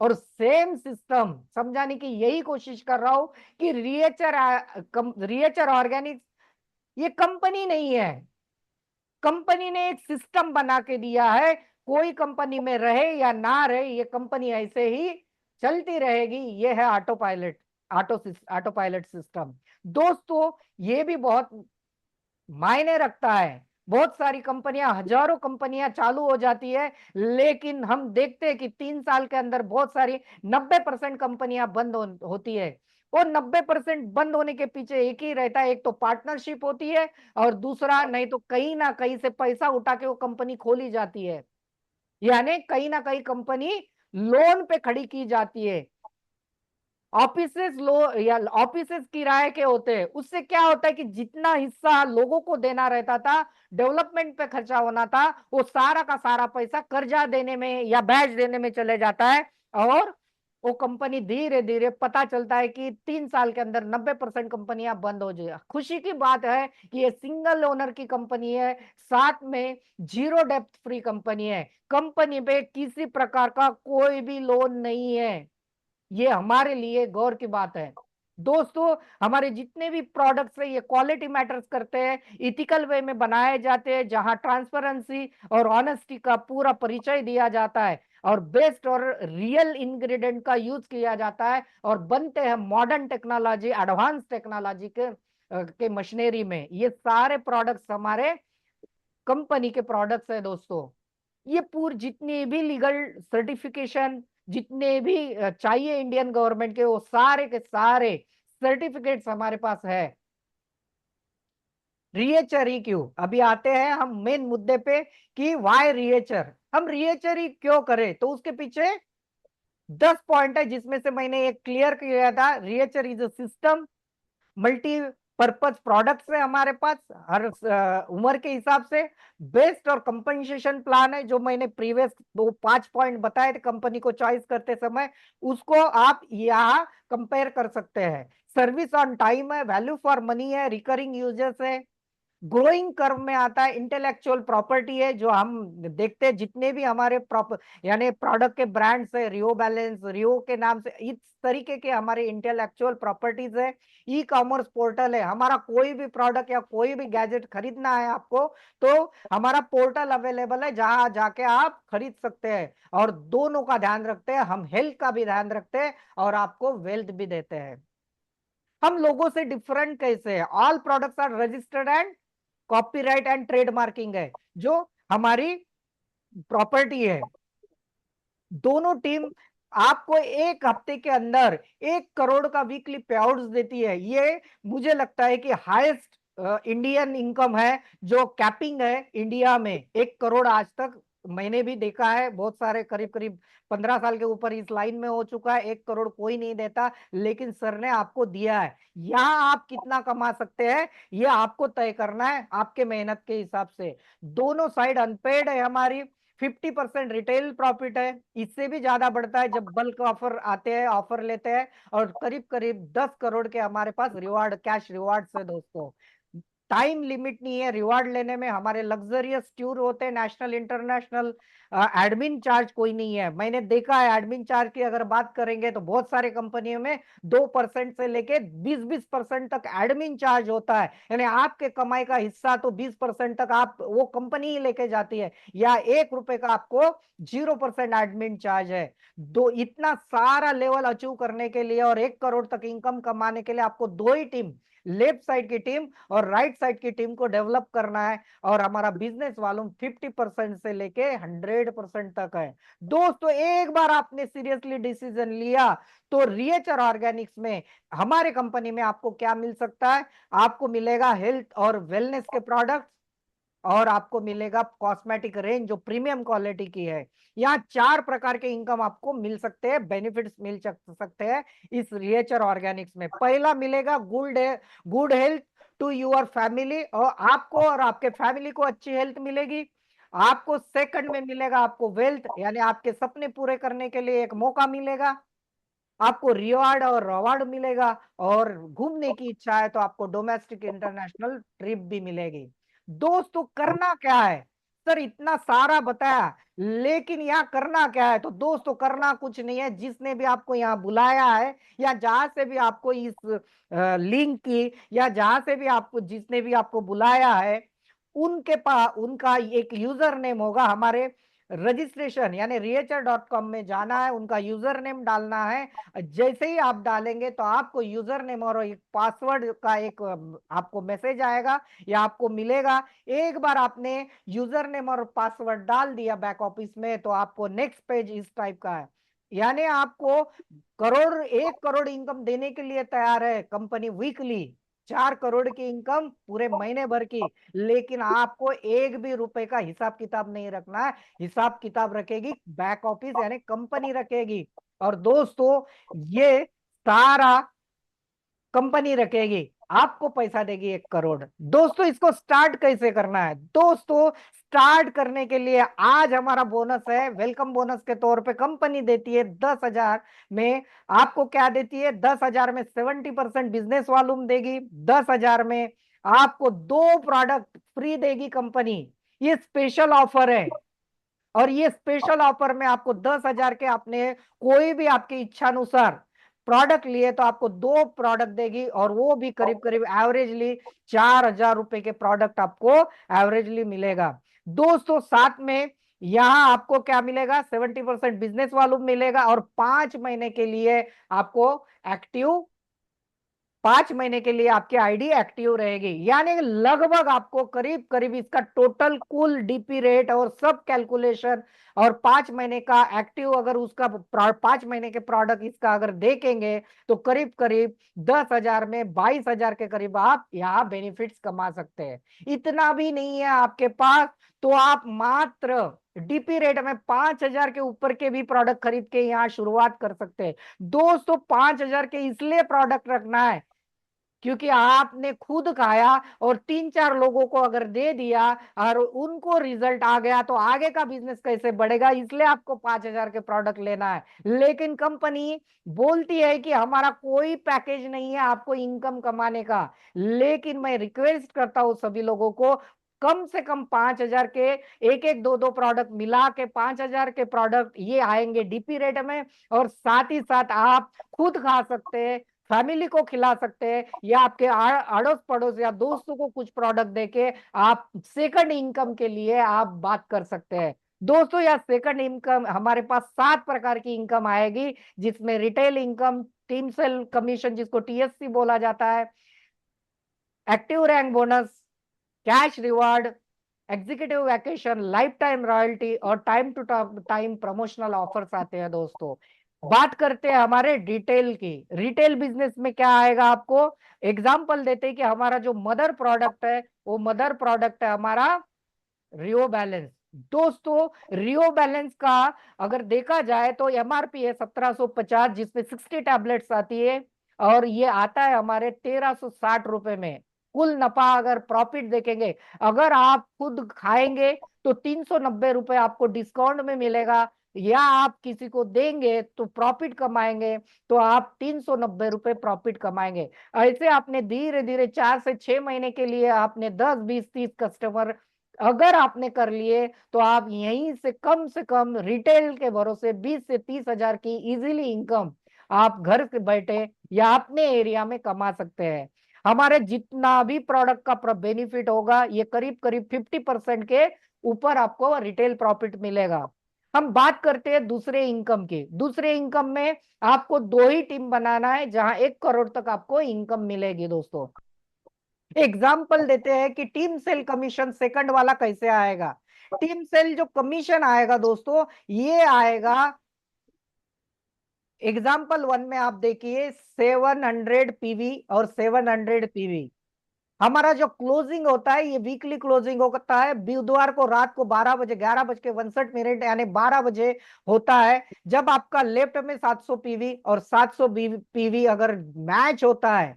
Speaker 2: और सेम सिस्टम समझाने की यही कोशिश कर रहा हूं कि रिएचर ऑर्गेनिक्स ये कंपनी नहीं है, कंपनी ने एक सिस्टम बना के दिया है। कोई कंपनी में रहे या ना रहे, ये कंपनी ऐसे ही चलती रहेगी। ये है ऑटो पायलट सिस्टम। दोस्तों ये भी बहुत मायने रखता है। बहुत सारी कंपनियां, हजारों कंपनियां चालू हो जाती है, लेकिन हम देखते हैं कि 3 साल के अंदर बहुत सारी 90% कंपनियां बंद होती है। और 90% बंद होने के पीछे एक ही रहता है, एक तो पार्टनरशिप होती है, और दूसरा नहीं तो कहीं ना कहीं से पैसा उठा के वो कंपनी खोली जाती है, यानी कहीं ना कहीं कंपनी लोन पे खड़ी की जाती है। ऑफिसेस लो या ऑफिसेस किराए के होते हैं, उससे क्या होता है कि जितना हिस्सा लोगों को देना रहता था, डेवलपमेंट पे खर्चा होना था, वो सारा का सारा पैसा कर्जा देने में या ब्याज देने में चले जाता है। और वो कंपनी धीरे धीरे पता चलता है कि 3 साल के अंदर 90% कंपनियां बंद हो जाए। खुशी की बात है कि ये सिंगल ओनर की कंपनी है, साथ में जीरो डेप्थ फ्री कंपनी है, कंपनी पे किसी प्रकार का कोई भी लोन नहीं है। ये हमारे लिए गौर की बात है। दोस्तों हमारे जितने भी प्रोडक्ट्स है ये क्वालिटी मैटर्स करते हैं, इथिकल वे में बनाए जाते हैं, जहां ट्रांसपेरेंसी और ऑनेस्टी का पूरा परिचय दिया जाता है, और बेस्ट और रियल इंग्रेडिएंट का यूज किया जाता है, और बनते हैं मॉडर्न टेक्नोलॉजी, एडवांस टेक्नोलॉजी के मशीनरी में। ये सारे प्रोडक्ट्स हमारे कंपनी के प्रोडक्ट्स है दोस्तों। ये पूरी जितनी भी लीगल सर्टिफिकेशन, जितने भी चाहिए इंडियन गवर्नमेंट के, वो सारे के सारे सर्टिफिकेट्स हमारे पास है। रिएचर ही क्यों, अभी आते हैं हम मेन मुद्दे पे कि वाई रिएचर, हम रिएचर ही क्यों करें। तो उसके पीछे 10 पॉइंट है, जिसमें से मैंने एक क्लियर किया था। रिएचर is a system, multi purpose products है हमारे पास हर उम्र के हिसाब से। बेस्ट और कंपनसेशन प्लान है, जो मैंने प्रीवियस 5 पॉइंट बताए थे कंपनी को चॉइस करते समय, उसको आप यहाँ कंपेयर कर सकते हैं। सर्विस ऑन टाइम है, वैल्यू फॉर मनी है, रिकरिंग यूजर्स है, ग्रोइंग कर्व में आता है, इंटेलेक्चुअल प्रॉपर्टी है, जो हम देखते हैं जितने भी हमारे यानी प्रोडक्ट के ब्रांड्स है, रियो बैलेंस, रियो के नाम से, इस तरीके के हमारे इंटेलेक्चुअल प्रॉपर्टीज है। ई कॉमर्स पोर्टल है, हमारा कोई भी प्रोडक्ट या कोई भी गैजेट खरीदना है आपको, तो हमारा पोर्टल अवेलेबल है, जहां जाके आप खरीद सकते हैं। और दोनों का ध्यान रखते हैं हम, हेल्थ का भी ध्यान रखते हैं और आपको वेल्थ भी देते हैं। हम लोगों से डिफरेंट कैसे है, all products are registered and copyright and trademarking है, जो हमारी प्रॉपर्टी है। दोनों टीम आपको 1 हफ्ते के अंदर 1 करोड़ का वीकली पे आउट देती है। ये मुझे लगता है कि हाईएस्ट इंडियन इनकम है, जो कैपिंग है इंडिया में। 1 करोड़ आज तक मैंने भी देखा है, बहुत सारे करीब करीब 15 साल के ऊपर इस लाइन में हो चुका है, 1 करोड़ कोई नहीं देता, लेकिन सर ने आपको दिया है। यहाँ आप कितना कमा सकते हैं ये आपको तय करना है आपके मेहनत के हिसाब से। दोनों साइड अनपेड है हमारी, 50% रिटेल प्रॉफिट है, इससे भी ज्यादा बढ़ता है जब बल्क ऑफर आते हैं, ऑफर लेते हैं। और करीब करीब 10 करोड़ के हमारे पास रिवार्ड, कैश रिवार्ड्स है दोस्तों। टाइम लिमिट नहीं है रिवार्ड लेने में, हमारे लग्जरियस टूर होते हैं नेशनल इंटरनेशनल। एडमिन चार्ज कोई नहीं है, मैंने देखा है एडमिन चार्ज की अगर बात करेंगे तो बहुत सारे कंपनियों में 2% से लेके 20-20% तक एडमिन चार्ज होता है, यानी आपके कमाई का हिस्सा तो 20% तक आप वो कंपनी ही लेके जाती है, या 1 रुपए का आपको 0% एडमिन चार्ज है। दो इतना सारा लेवल अचीव करने के लिए और 1 करोड़ तक इनकम कमाने के लिए आपको दो ही टीम, लेफ्ट साइड की टीम और राइट साइड की टीम को डेवलप करना है। और हमारा बिजनेस वॉल्यूम 50% से लेके 100% तक है। दोस्तों एक बार आपने सीरियसली डिसीजन लिया तो रिएचर ऑर्गेनिक्स में, हमारे कंपनी में आपको क्या मिल सकता है, आपको मिलेगा हेल्थ और वेलनेस के प्रोडक्ट, और आपको मिलेगा कॉस्मेटिक रेंज जो प्रीमियम क्वालिटी की है। यहाँ 4 प्रकार के इनकम आपको मिल सकते हैं, बेनिफिट्स मिल सकते हैं इस रिएचर ऑर्गेनिक्स में। पहला मिलेगा good health to your family, और आपको और आपके फैमिली को अच्छी हेल्थ मिलेगी। आपको सेकंड में मिलेगा आपको वेल्थ, यानी आपके सपने पूरे करने के लिए एक मौका मिलेगा, आपको रिवार्ड और रवार्ड मिलेगा, और घूमने की इच्छा है तो आपको डोमेस्टिक इंटरनेशनल ट्रिप भी मिलेगी। दोस्तों करना क्या है? सर इतना सारा बताया, लेकिन यहाँ करना क्या है? तो दोस्तों करना कुछ नहीं है, जिसने भी आपको यहाँ बुलाया है या जहां से भी आपको इस लिंक की, या जहां से भी आपको, जिसने भी आपको बुलाया है, उनके पास उनका एक यूजर नेम होगा, हमारे रजिस्ट्रेशन यानी rehr.com में जाना है, उनका यूजर नेम डालना है। जैसे ही आप डालेंगे तो आपको यूजर नेम और एक पासवर्ड का एक आपको मैसेज आएगा या आपको मिलेगा। एक बार आपने यूजर नेम और पासवर्ड डाल दिया बैक ऑफिस में, तो आपको नेक्स्ट पेज इस टाइप का है, यानी आपको 1 करोड़ इनकम देने के लिए तैयार है कंपनी वीकली, 4 करोड़ की इनकम पूरे महीने भर की। लेकिन आपको एक भी रुपए का हिसाब किताब नहीं रखना है, हिसाब किताब रखेगी बैक ऑफिस यानी कंपनी रखेगी। और दोस्तों ये सारा कंपनी रखेगी, आपको पैसा देगी 1 करोड़। दोस्तों इसको स्टार्ट कैसे करना है? दोस्तों स्टार्ट करने के लिए आज हमारा बोनस है, वेलकम बोनस के तौर पे कंपनी देती है 10,000 में। आपको क्या देती है? 10,000 में 70% बिजनेस वॉल्यूम देगी, 10,000 में आपको 2 प्रोडक्ट फ्री देगी कंपनी। ये स्पेशल ऑफर है, और ये स्पेशल ऑफर में आपको 10,000 के आपने कोई भी आपकी इच्छा अनुसार प्रोडक्ट लिए तो आपको 2 प्रोडक्ट देगी, और वो भी करीब करीब एवरेजली 4,000 रुपए के प्रोडक्ट आपको एवरेजली मिलेगा। दोस्तों साथ में यहां आपको क्या मिलेगा? 70% बिजनेस वॉल्यूम मिलेगा, और 5 महीने के लिए आपको एक्टिव 5 महीने के लिए आपकी आईडी एक्टिव रहेगी, यानी लगभग आपको करीब करीब इसका टोटल कुल डीपी रेट और सब कैलकुलेशन, और 5 महीने का एक्टिव अगर उसका 5 महीने के प्रोडक्ट इसका अगर देखेंगे तो करीब करीब 10,000 में 22,000 के करीब आप यहाँ बेनिफिट्स कमा सकते हैं। इतना भी नहीं है आपके पास तो आप मात्र डीपी रेट में 5,000 के ऊपर के भी प्रोडक्ट खरीद के यहाँ शुरुआत कर सकते हैं। दोस्तों 5,000 के इसलिए प्रोडक्ट रखना है क्योंकि आपने खुद खाया और 3-4 लोगों को अगर दे दिया और उनको रिजल्ट आ गया तो आगे का बिजनेस कैसे बढ़ेगा, इसलिए आपको 5,000 के प्रोडक्ट लेना है। लेकिन कंपनी बोलती है कि हमारा कोई पैकेज नहीं है आपको इनकम कमाने का, लेकिन मैं रिक्वेस्ट करता हूं सभी लोगों को कम से कम 5,000 के एक एक दो दो प्रोडक्ट मिला के 5,000 के प्रोडक्ट ये आएंगे डीपी रेट में, और साथ ही साथ आप खुद खा सकते हैं, फैमिली को खिला सकते हैं, या आपके अड़ोस पड़ोस या दोस्तों को कुछ प्रोडक्ट देके आप सेकंड इनकम के लिए आप बात कर सकते हैं। दोस्तों या सेकंड इनकम हमारे पास 7 प्रकार की इनकम आएगी, जिसमें retail income, team sale commission जिसको टीएससी बोला जाता है, active rank bonus, cash reward, executive vacation, life time royalty और time to time promotional offers आते हैं। दोस्तों बात करते हैं हमारे डिटेल की। रिटेल बिजनेस में क्या आएगा आपको? एग्जांपल देते हैं कि हमारा जो मदर प्रोडक्ट है वो मदर प्रोडक्ट है हमारा रियो बैलेंस। दोस्तों रियो बैलेंस का अगर देखा जाए तो एमआरपी है 1750, जिसमें 60 टैबलेट्स आती है, और ये आता है हमारे 1,360 रुपए में। कुल नफा अगर प्रॉफिट देखेंगे, अगर आप खुद खाएंगे तो 390 रुपए आपको डिस्काउंट में मिलेगा, या आप किसी को देंगे तो प्रॉफिट कमाएंगे, तो आप 390 रुपए प्रॉफिट कमाएंगे। ऐसे आपने धीरे धीरे 4 से 6 महीने के लिए आपने 10, 20, 30 कस्टमर अगर आपने कर लिए तो आप यहीं से कम रिटेल के भरोसे 20 से 30 हजार की इजीली इनकम आप घर से बैठे या अपने एरिया में कमा सकते हैं। हमारे जितना भी प्रोडक्ट का बेनिफिट होगा ये करीब करीब 50% के ऊपर आपको रिटेल प्रॉफिट मिलेगा। हम बात करते हैं दूसरे इनकम की। दूसरे इनकम में आपको 2 ही टीम बनाना है जहां 1 करोड़ तक आपको इनकम मिलेगी। दोस्तों एग्जाम्पल देते हैं कि टीम सेल कमीशन सेकंड वाला कैसे आएगा। टीम सेल जो कमीशन आएगा दोस्तों ये आएगा, एग्जाम्पल 1 में आप देखिए 700 पीवी और 700 पीवी। हमारा जो क्लोजिंग होता है ये वीकली क्लोजिंग होता है बुधवार को रात को 12 बजे 11:61 यानी 12 बजे होता है। जब आपका लेफ्ट में 700 पीवी और 700 पीवी अगर मैच होता है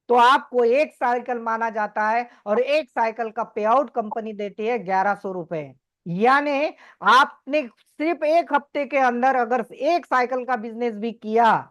Speaker 2: तो आपको एक साइकिल माना जाता है और एक साइकिल का पे आउट कंपनी देती है 1100 रुपए। यानी आपने सिर्फ एक हफ्ते के अंदर अगर एक साइकिल का बिजनेस भी किया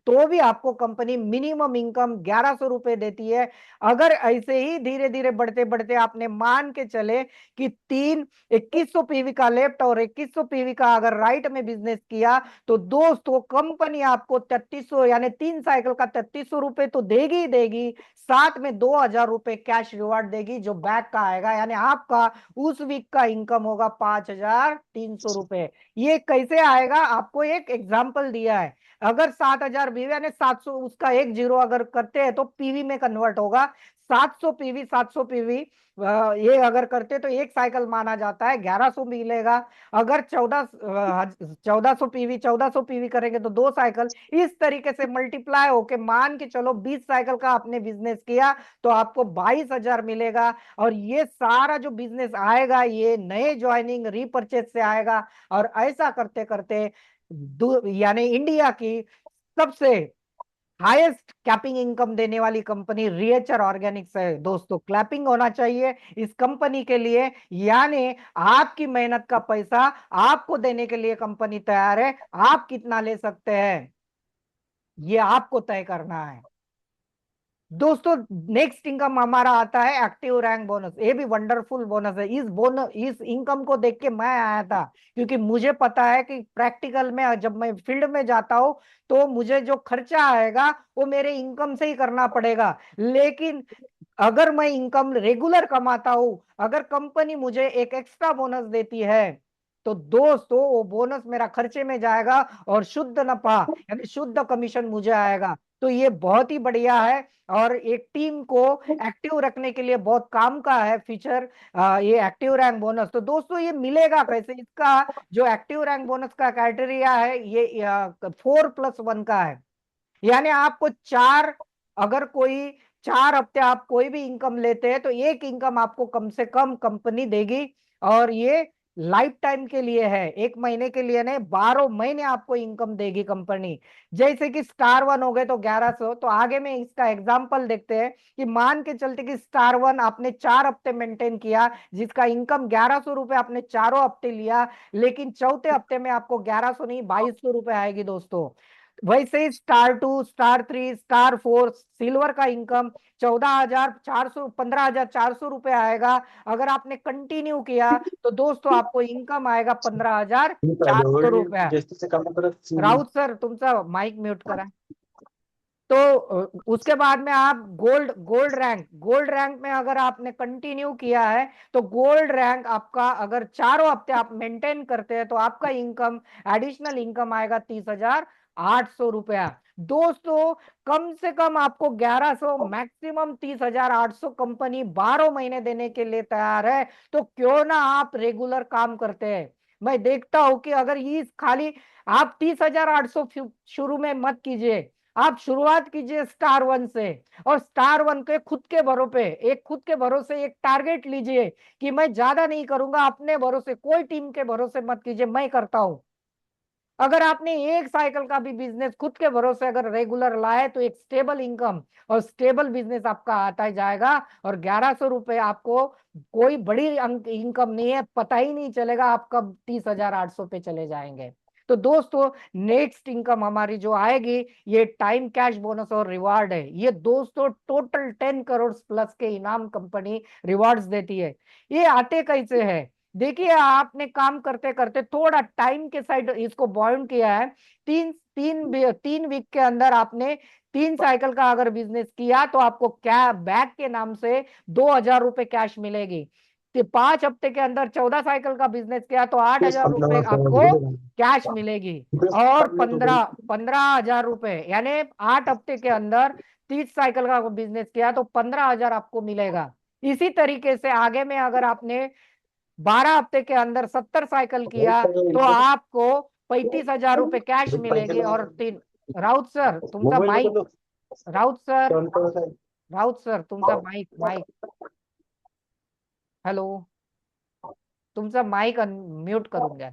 Speaker 2: तो भी आपको कंपनी मिनिमम इनकम 1100 रुपए देती है। अगर ऐसे ही धीरे धीरे बढ़ते बढ़ते आपने मान के चले कि 2100 पीवी का लेफ्ट और 2100 पीवी का अगर राइट में बिजनेस किया तो दोस्तों कंपनी आपको 3300 यानी 3 साइकिल का 3300 रुपए तो देगी ही देगी, साथ में 2000 रुपए कैश रिवार्ड देगी जो बैक का आएगा। यानी आपका उस वीक का इनकम होगा 5300 रुपए। ये कैसे आएगा, आपको एक एग्जाम्पल दिया है। अगर 7000 बीवी यानी 700, उसका एक जीरो अगर करते हैं तो पीवी में कन्वर्ट होगा। 700 पीवी 700 पीवी ये अगर करते तो एक साइकिल माना जाता है 1100 मिलेगा। अगर 1400 पीवी 1400 पीवी करेंगे तो 2 साइकिल। इस तरीके से मल्टीप्लाई होके मान के चलो 20 साइकिल का आपने बिजनेस किया तो आपको 22,000 मिलेगा। और ये सारा जो बिजनेस आएगा ये नए ज्वाइनिंग रीपरचेज से आएगा। और ऐसा करते करते यानी इंडिया की सबसे हाईएस्ट कैपिंग इनकम देने वाली कंपनी रिएचर ऑर्गेनिक्स है। दोस्तों क्लैपिंग होना चाहिए इस कंपनी के लिए। यानी आपकी मेहनत का पैसा आपको देने के लिए कंपनी तैयार है। आप कितना ले सकते हैं ये आपको तय करना है। दोस्तों नेक्स्ट इनकम हमारा आता है एक्टिव रैंक बोनस। ये भी वंडरफुल बोनस है। इस इनकम को देख के मैं आया था क्योंकि मुझे पता है कि प्रैक्टिकल में जब मैं फील्ड में जाता हूं तो मुझे जो खर्चा आएगा वो मेरे इनकम से ही करना पड़ेगा। लेकिन अगर मैं इनकम रेगुलर कमाता हूं, अगर कंपनी मुझे एक एक्स्ट्रा बोनस देती है तो दोस्तों वो बोनस मेरा खर्चे में जाएगा और शुद्ध नफा यानी शुद्ध कमीशन मुझे आएगा। तो ये बहुत ही बढ़िया है और एक टीम को एक्टिव रखने के लिए बहुत काम का है फीचर ये एक्टिव रैंक बोनस। तो दोस्तों ये मिलेगा कैसे, इसका जो एक्टिव रैंक बोनस का क्राइटेरिया है ये 4+1 का है। यानी आपको अगर कोई 4 हफ्ते आप कोई भी इनकम लेते हैं तो एक इनकम आपको कम से कम कंपनी देगी। और ये लाइफ टाइम के लिए है, 1 महीने के लिए नहीं, 12 महीने आपको इनकम देगी कंपनी। जैसे कि स्टार वन हो गए तो 1100। तो आगे में इसका एग्जांपल देखते हैं कि मान के चलते कि स्टार वन आपने 4 हफ्ते मेंटेन किया जिसका इनकम 1100 रुपए आपने चारों हफ्ते लिया, लेकिन चौथे हफ्ते में आपको 1100 नहीं 2200 रुपए आएगी दोस्तों। वैसे ही star two star three star four silver का इनकम 14,400 15,400 रुपए आएगा। अगर आपने कंटिन्यू किया तो दोस्तों आपको इनकम आएगा 15,400 रुपया।
Speaker 1: जास्तीत कमी परत
Speaker 2: राउत सर तुमचा माइक म्यूट करा। तो उसके बाद में आप गोल्ड रैंक में अगर आपने कंटिन्यू किया है तो गोल्ड रैंक आपका अगर चारों हफ्ते आप मेंटेन करते हैं तो आपका इनकम एडिशनल इनकम आएगा 30,800 रुपया। दोस्तों कम से कम आपको 1100 मैक्सिमम 30,800 कंपनी 12 महीने देने के लिए तैयार है। तो क्यों ना आप रेगुलर काम करते हैं। मैं देखता हूं कि अगर ये खाली आप 30,800 शुरू में मत कीजिए, आप शुरुआत कीजिए स्टार वन से। और स्टार वन के खुद के भरोसे एक टारगेट लीजिए कि मैं ज्यादा नहीं करूंगा, अपने भरोसे कोई टीम के भरोसे मत कीजिए, मैं करता हूं। अगर आपने एक साइकिल का भी बिजनेस खुद के भरोसे अगर रेगुलर लाए तो एक स्टेबल इनकम और स्टेबल बिजनेस आपका आता ही जाएगा। और 1100 रुपए आपको कोई बड़ी इनकम नहीं है, पता ही नहीं चलेगा आप कब 30,800 पे चले जाएंगे। तो दोस्तों नेक्स्ट इनकम हमारी जो आएगी ये टाइम कैश बोनस और रिवार्ड है। ये दोस्तों टोटल 10 करोड़ प्लस के इनाम कंपनी रिवार्ड्स देती है। ये आते कैसे है, देखिए आपने काम करते करते थोड़ा टाइम के साइड इसको बॉन्ड किया है। 3 वीक के अंदर आपने 3 साइकिल का अगर बिजनेस किया तो आपको क्या बैक के नाम से 2,000 रुपए कैश मिलेगी। 5 हफ्ते के अंदर 14 साइकिल का बिजनेस किया तो 8,000 रुपए आपको कैश मिलेगी। और 15,000 रुपए यानी 8 हफ्ते के अंदर 30 साइकिल का बिजनेस किया तो 15,000 आपको मिलेगा। इसी तरीके से आगे में अगर आपने 12 हफ्ते के अंदर 70 साइकिल किया तो आपको 35,000 रुपए कैश मिलेगी। और 3 राउत सर तुमचा mike Raut sir Raut sir तुमचा माइक माइक हॅलो तुमचा माइक म्यूट करून घ्या।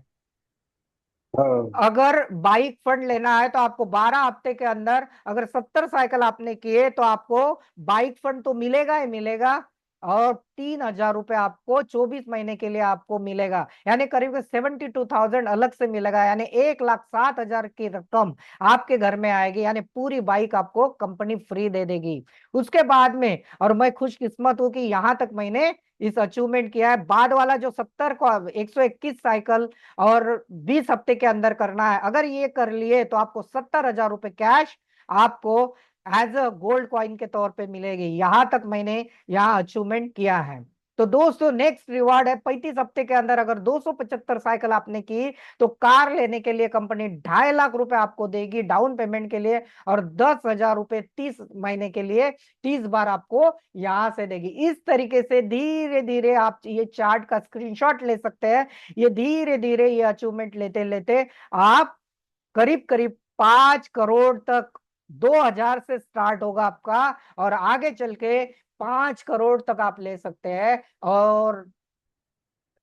Speaker 3: हाँ।
Speaker 2: अगर बाइक फंड लेना है तो आपको 12 हफ्ते के अंदर अगर 70 साइकिल आपने किए तो आपको बाइक फंड तो मिलेगा ही मिलेगा, और 3,000 रुपए आपको 24 महीने के लिए आपको मिलेगा, यानी करीब 72,000 अलग से मिलेगा, यानी 1,07,000 की रकम आपके घर में आएगी, यानी पूरी बाइक आपको कंपनी फ्री दे देगी। उसके बाद में, और मैं खुशकिस्मत हूं कि यहां तक मैंने इस अचीवमेंट किया है। बाद वाला जो 70 को 121 साइकिल और 20 हफ्ते के अंदर करना है, अगर ये कर लिए तो आपको 70,000 रुपए कैश आपको एज अ गोल्ड कॉइन के तौर पे मिलेगी। यहां तक मैंने यहाँ अचीवमेंट किया है। तो दोस्तों नेक्स्ट रिवार्ड है, 35 हफ्ते के अंदर अगर 275 साइकिल आपने की तो कार लेने के लिए कंपनी 2.5 लाख रुपए आपको देगी डाउन पेमेंट के लिए, और 10,000 रुपए 30 महीने के लिए 30 बार आपको यहां से देगी। इस तरीके से धीरे धीरे आप ये चार्ट का स्क्रीनशॉट ले सकते हैं। ये धीरे धीरे ये अचीवमेंट लेते लेते आप करीब करीब 5 करोड़ तक, 2,000 से स्टार्ट होगा आपका, और आगे चल के 5 करोड़ तक आप ले सकते हैं। और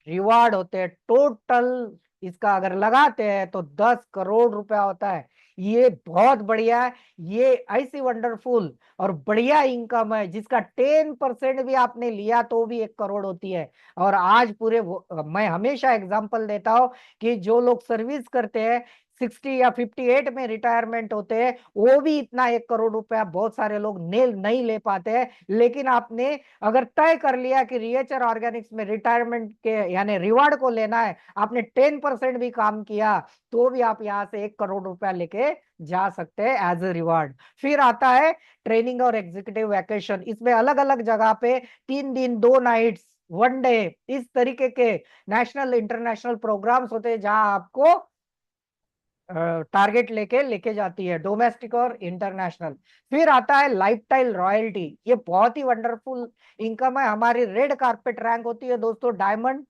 Speaker 2: रिवार्ड होते हैं टोटल, इसका अगर लगाते हैं तो 10 करोड़ रुपया होता है। ये बहुत बढ़िया है, ये ऐसी वंडरफुल और बढ़िया इनकम है जिसका 10% भी आपने लिया तो भी 1 करोड़ होती है। और आज मैं हमेशा एग्जांपल देता हूं कि जो लोग सर्विस करते हैं 60 या 58 में रिटायरमेंट होते हैं, वो भी इतना 1 करोड़ रुपया बहुत सारे लोग नहीं ले पाते हैं। लेकिन आपने अगर तय कर लिया कि रिएचर ऑर्गेनिक्स में रिटायरमेंट के यानी रिवार्ड को लेना है, आपने 10% भी काम किया तो भी आप यहां से 1 करोड़ रुपया लेके जा सकते हैं एज ए रिवार्ड। फिर आता है ट्रेनिंग और एग्जीक्यूटिव वैकेशन। इसमें अलग अलग जगह पे 3 दिन 2 नाइट्स 1 डे इस तरीके के नेशनल इंटरनेशनल प्रोग्राम्स होते हैं जहां आपको टारगेट लेके लेके जाती है, डोमेस्टिक और इंटरनेशनल। फिर आता है लाइफस्टाइल रॉयल्टी। ये बहुत ही वंडरफुल इनकम है। हमारी रेड कारपेट रैंक होती है दोस्तों डायमंड,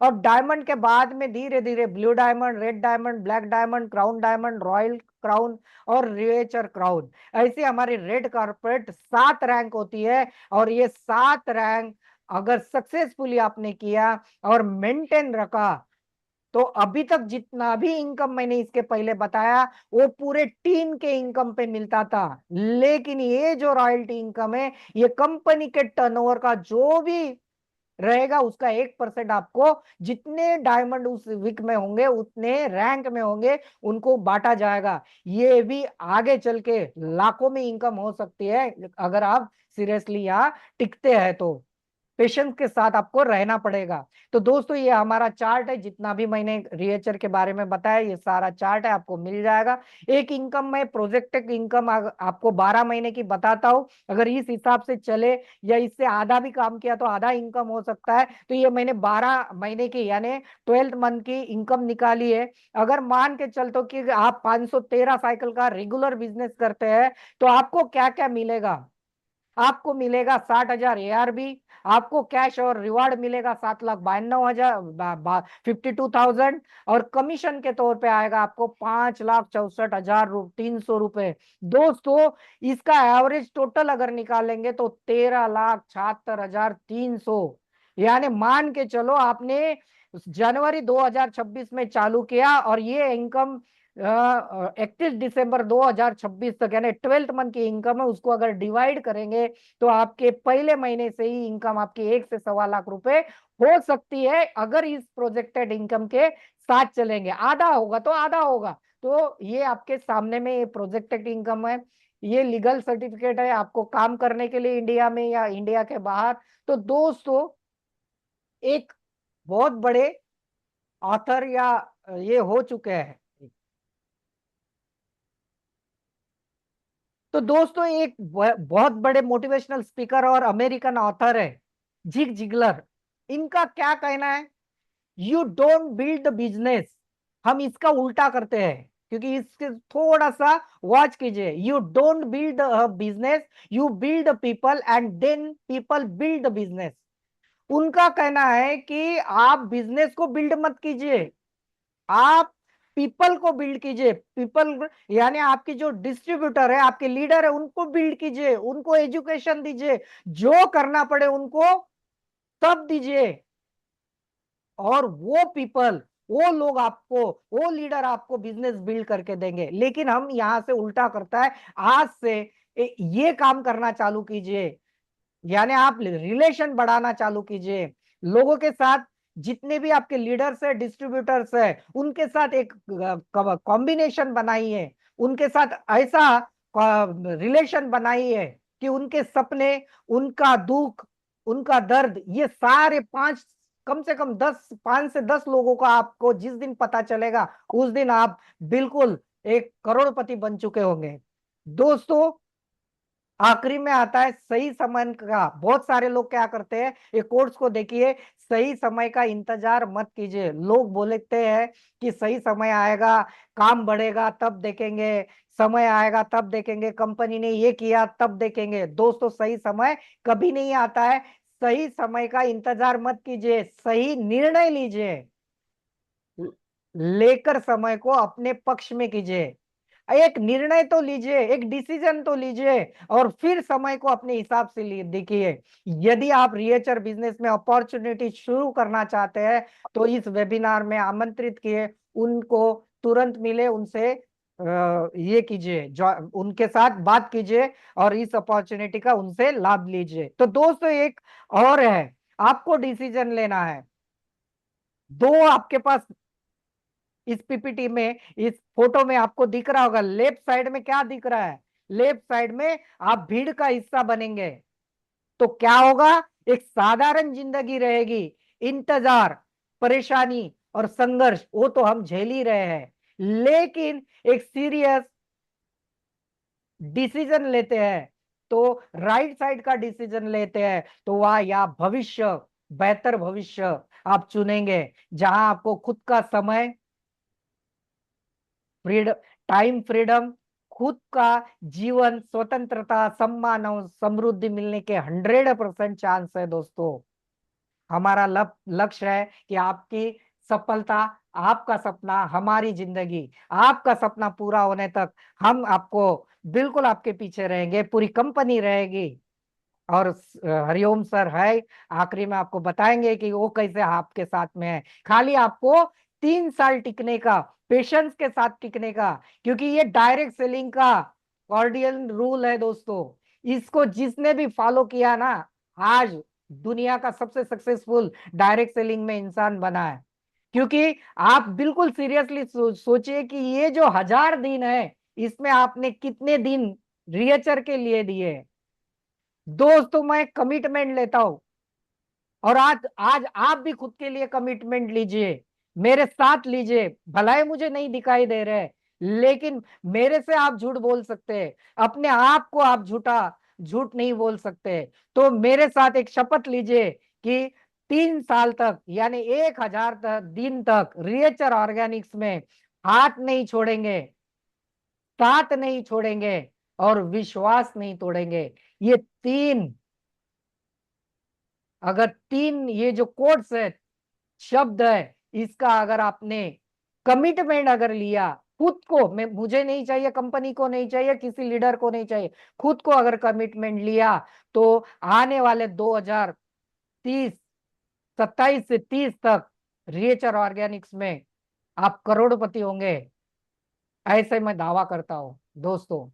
Speaker 2: और डायमंड के बाद में धीरे धीरे blue diamond, red diamond, black diamond, crown diamond, royal crown और रिएचर क्राउन, ऐसी हमारी रेड कारपेट 7 रैंक होती है। और ये 7 रैंक अगर सक्सेसफुली आपने किया और मेंटेन रखा तो अभी तक जितना भी इनकम मैंने इसके पहले बताया वो पूरे टीम के इनकम पे मिलता था। लेकिन ये जो रॉयल्टी इनकम है ये कंपनी के टर्नओवर का जो भी रहेगा उसका 1% आपको, जितने डायमंड उस वीक में होंगे उतने रैंक में होंगे उनको बांटा जाएगा। ये भी आगे चल के लाखों में इनकम हो सकती है अगर आप सीरियसली यहाँ टिकते हैं तो। पेशेंस के साथ आपको रहना पड़ेगा। तो दोस्तों ये हमारा चार्ट है, जितना भी मैंने रिएचर के बारे में बताया ये सारा चार्ट है, आपको मिल जाएगा। एक इनकम में प्रोजेक्टेड इनकम आपको 12 महीने की बताता हूं, अगर इस हिसाब से चले या इससे आधा भी काम किया तो आधा इनकम हो सकता है। तो ये मैंने 12 महीने की यानी 12th मंथ की इनकम निकाली है। अगर मान के चलते कि आप 513 साइकिल का रेगुलर बिजनेस करते हैं तो आपको क्या क्या मिलेगा। आपको मिलेगा 60,000 ARB, आपको कैश और रिवार्ड मिलेगा 7,92,000 52,000, और कमीशन के तौर पे आएगा आपको 5,64,300 रुपए। दोस्तों इसका एवरेज टोटल अगर निकालेंगे तो 13,76,300, यानी मान के चलो आपने जनवरी 2026 में चालू किया और ये इनकम 31 दिसंबर 2026 तक यानी 12th मंथ की इनकम है, उसको अगर डिवाइड करेंगे तो आपके पहले महीने से ही इनकम आपकी 1 से 1.25 लाख रुपए हो सकती है अगर इस प्रोजेक्टेड इनकम के साथ चलेंगे। आधा होगा तो आधा होगा, तो ये आपके सामने में ये प्रोजेक्टेड इनकम है। ये लीगल सर्टिफिकेट है आपको काम करने के लिए इंडिया में या इंडिया के बाहर। तो दोस्तों एक बहुत बड़े ऑथर या ये हो चुके हैं। तो दोस्तों एक बहुत बड़े मोटिवेशनल स्पीकर और अमेरिकन ऑथर है जिग जिगलर। इनका क्या कहना है, you don't build the business, हम इसका उल्टा करते हैं क्योंकि इसके थोड़ा सा वॉच कीजिए। You don't build the business, you build the people and then people build the business. उनका कहना है कि आप बिजनेस को बिल्ड मत कीजिए, आप पीपल को बिल्ड कीजिए। पीपल यानी आपकी जो डिस्ट्रीब्यूटर है, आपके लीडर है, उनको बिल्ड कीजिए, उनको एजुकेशन दीजिए, जो करना पड़े उनको सब दीजिए, और वो पीपल वो लोग आपको, वो लीडर आपको बिजनेस बिल्ड करके देंगे। लेकिन हम यहाँ से उल्टा करता है, आज से ये काम करना चालू कीजिए, यानी आप रिलेशन बढ़ाना चालू कीजिए लोगों के साथ। जितने भी आपके लीडर्स है, डिस्ट्रीब्यूटर्स है, उनके साथ एक कॉम्बिनेशन बनाइए, उनके साथ ऐसा रिलेशन बनाइए कि उनके सपने, उनका दुख, उनका दर्द, ये सारे पांच, कम से कम 10, 5 से 10 लोगों का आपको जिस दिन पता चलेगा, उस दिन आप बिल्कुल एक करोड़पति बन चुके होंगे। दोस्तों, आखिरी में आता है सही समय का। बहुत सारे लोग क्या करते हैं, ये कोर्स को देखिए, सही समय का इंतजार मत कीजिए। लोग बोलते हैं कि सही समय आएगा, काम बढ़ेगा तब देखेंगे, समय आएगा तब देखेंगे, कंपनी ने ये किया तब देखेंगे। दोस्तों, सही समय कभी नहीं आता है। सही समय का इंतजार मत कीजिए, सही निर्णय लीजिए, लेकर समय को अपने पक्ष में कीजिए। एक निर्णय तो लीजिए, एक डिसीजन तो लीजिए, और फिर समय को अपने हिसाब से देखिए। यदि आप रिएचर बिजनेस में अपॉर्चुनिटी शुरू करना चाहते हैं, तो इस वेबिनार में आमंत्रित किए, उनको तुरंत मिले, उनसे ये कीजिए, जो उनके साथ बात कीजिए और इस अपॉर्चुनिटी का उनसे लाभ लीजिए। तो दोस्तों, एक और है, आपको डिसीजन लेना है। दो आपके पास इस पीपीटी में, इस फोटो में आपको दिख रहा होगा, लेफ्ट साइड में क्या दिख रहा है? लेफ्ट साइड में आप भीड़ का हिस्सा बनेंगे तो क्या होगा? एक साधारण जिंदगी रहेगी। इंतजार, परेशानी और संघर्ष वो तो हम झेल ही रहे हैं, लेकिन एक सीरियस डिसीजन लेते हैं, तो राइट साइड का डिसीजन लेते हैं, तो वह या भविष्य, बेहतर भविष्य आप चुनेंगे, जहां आपको खुद का समय, फ्रीडम, टाइम फ्रीडम, खुद का जीवन, स्वतंत्रता, सम्मान और समृद्धि मिलने के 100% चांस है। दोस्तों, हमारा लक्ष्य है कि आपकी सफलता, आपका सपना, हमारी जिंदगी, आपका सपना पूरा होने तक हम आपको बिल्कुल आपके पीछे रहेंगे, पूरी कंपनी रहेगी। और हरिओम सर है, आखिरी में आपको बताएंगे कि वो कैसे आपके साथ में है। खाली आपको 3 साल टिकने का, पेशेंस के साथ टिकने का, क्योंकि ये डायरेक्ट सेलिंग का कार्डियल रूल है दोस्तों। इसको जिसने भी फॉलो किया ना, आज दुनिया का सबसे सक्सेसफुल डायरेक्ट सेलिंग में इंसान बना है। क्योंकि आप बिल्कुल सीरियसली सोचिए कि ये जो 1000 दिन है, इसमें आपने कितने दिन रिएचर के लिए दिए? दोस्तों, मैं कमिटमेंट लेता हूं, और आज आज आप भी खुद के लिए कमिटमेंट लीजिए, मेरे साथ लीजिए। भलाई मुझे नहीं दिखाई दे रहे, लेकिन मेरे से आप झूठ बोल सकते हैं, अपने आप को आप झूठ नहीं बोल सकते। तो मेरे साथ एक शपथ लीजिए कि 3 साल तक, यानी 1000 दिन तक रिएचर ऑर्गेनिक्स में हाथ नहीं छोड़ेंगे, साथ नहीं छोड़ेंगे और विश्वास नहीं तोड़ेंगे। ये तीन, अगर तीन ये जो कोट्स है, शब्द है, इसका अगर आपने कमिटमेंट अगर लिया, खुद को, मैं, मुझे नहीं चाहिए, कंपनी को नहीं चाहिए, किसी लीडर को नहीं चाहिए, खुद को अगर कमिटमेंट लिया, तो आने वाले 2030, 27 से 30 तक रिएचर ऑर्गेनिक्स में आप करोड़पति होंगे, ऐसे मैं दावा करता हूं दोस्तों।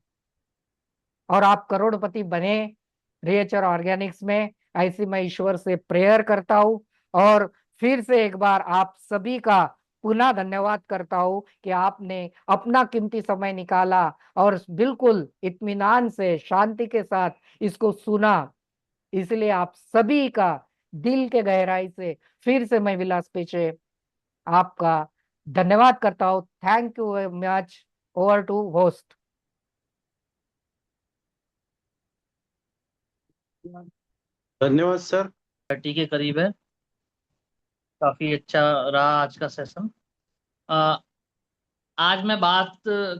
Speaker 2: और आप करोड़पति बने रिएचर ऑर्गेनिक्स में, ऐसी मैं ईश्वर से प्रेयर करता हूं। और फिर से एक बार आप सभी का पुनः धन्यवाद करता हूं कि आपने अपना कीमती समय निकाला और बिल्कुल इत्मीनान से, शांति के साथ इसको सुना। इसलिए आप सभी का दिल के गहराई से फिर से मैं विलास पेशे आपका धन्यवाद करता हूं। Thank you very much. Over to host.
Speaker 1: धन्यवाद सर।
Speaker 3: 30 के करीब है। काफी अच्छा रहा आज का सेशन। आ, आज मैं बात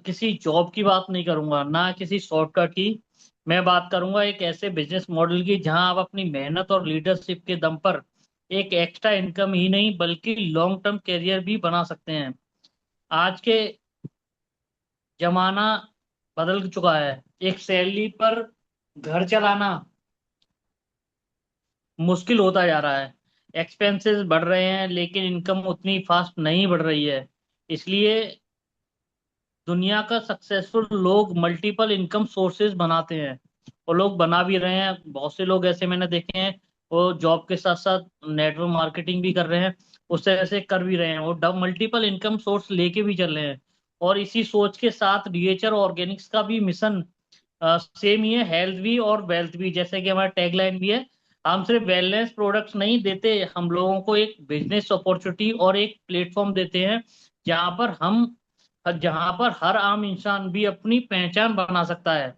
Speaker 3: किसी जॉब की बात नहीं करूंगा, ना किसी शॉर्टकट की। मैं बात करूंगा एक ऐसे बिजनेस मॉडल की जहां आप अपनी मेहनत और लीडरशिप के दम पर एक एक्स्ट्रा इनकम ही नहीं बल्कि लॉन्ग टर्म करियर भी बना सकते हैं। आज के जमाना बदल चुका है। एक सैलरी पर घर चलाना मुश्किल होता जा रहा है। एक्सपेंसेस बढ़ रहे हैं लेकिन इनकम उतनी फास्ट नहीं बढ़ रही है। इसलिए दुनिया का सक्सेसफुल लोग मल्टीपल इनकम सोर्सेज बनाते हैं, और लोग बना भी रहे हैं। बहुत से लोग ऐसे मैंने देखे हैं, वो जॉब के साथ साथ नेटवर्क मार्केटिंग भी कर रहे हैं, उस तरह से कर भी रहे हैं, वो मल्टीपल इनकम सोर्स लेके भी चल रहे हैं। और इसी सोच के साथ डीएचआर ऑर्गेनिक्स का भी मिशन सेम ही है, हेल्थ भी और वेल्थ भी, जैसे कि हमारा टैगलाइन भी है। हम सिर्फ वेलनेस प्रोडक्ट्स नहीं देते, हम लोगों को एक बिजनेस अपॉर्चुनिटी और एक प्लेटफॉर्म देते हैं जहां पर हर आम इंसान भी अपनी पहचान बना सकता है।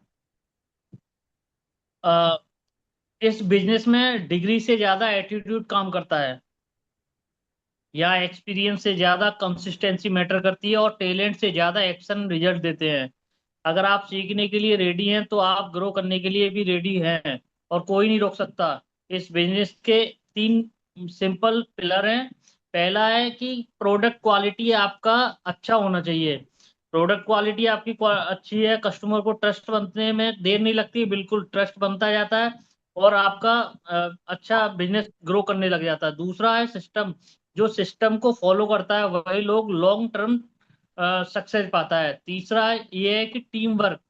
Speaker 3: अ, इस बिजनेस में डिग्री से ज्यादा एटीट्यूड काम करता है, या एक्सपीरियंस से ज्यादा कंसिस्टेंसी मैटर करती है, और टैलेंट से ज्यादा एक्शन रिजल्ट देते हैं। अगर आप सीखने के लिए रेडी हैं तो आप ग्रो करने के लिए भी रेडी हैं, और कोई नहीं रोक सकता। इस बिजनेस के 3 सिंपल पिलर हैं। पहला है कि प्रोडक्ट क्वालिटी आपका अच्छा होना चाहिए। प्रोडक्ट क्वालिटी आपकी अच्छी है, कस्टमर को ट्रस्ट बनने में देर नहीं लगती, बिल्कुल ट्रस्ट बनता जाता है, और आपका अच्छा बिजनेस ग्रो करने लग जाता है। दूसरा है सिस्टम। जो सिस्टम को फॉलो करता है वही लोग लॉन्ग टर्म सक्सेस पाता है। तीसरा ये है कि टीम वर्क।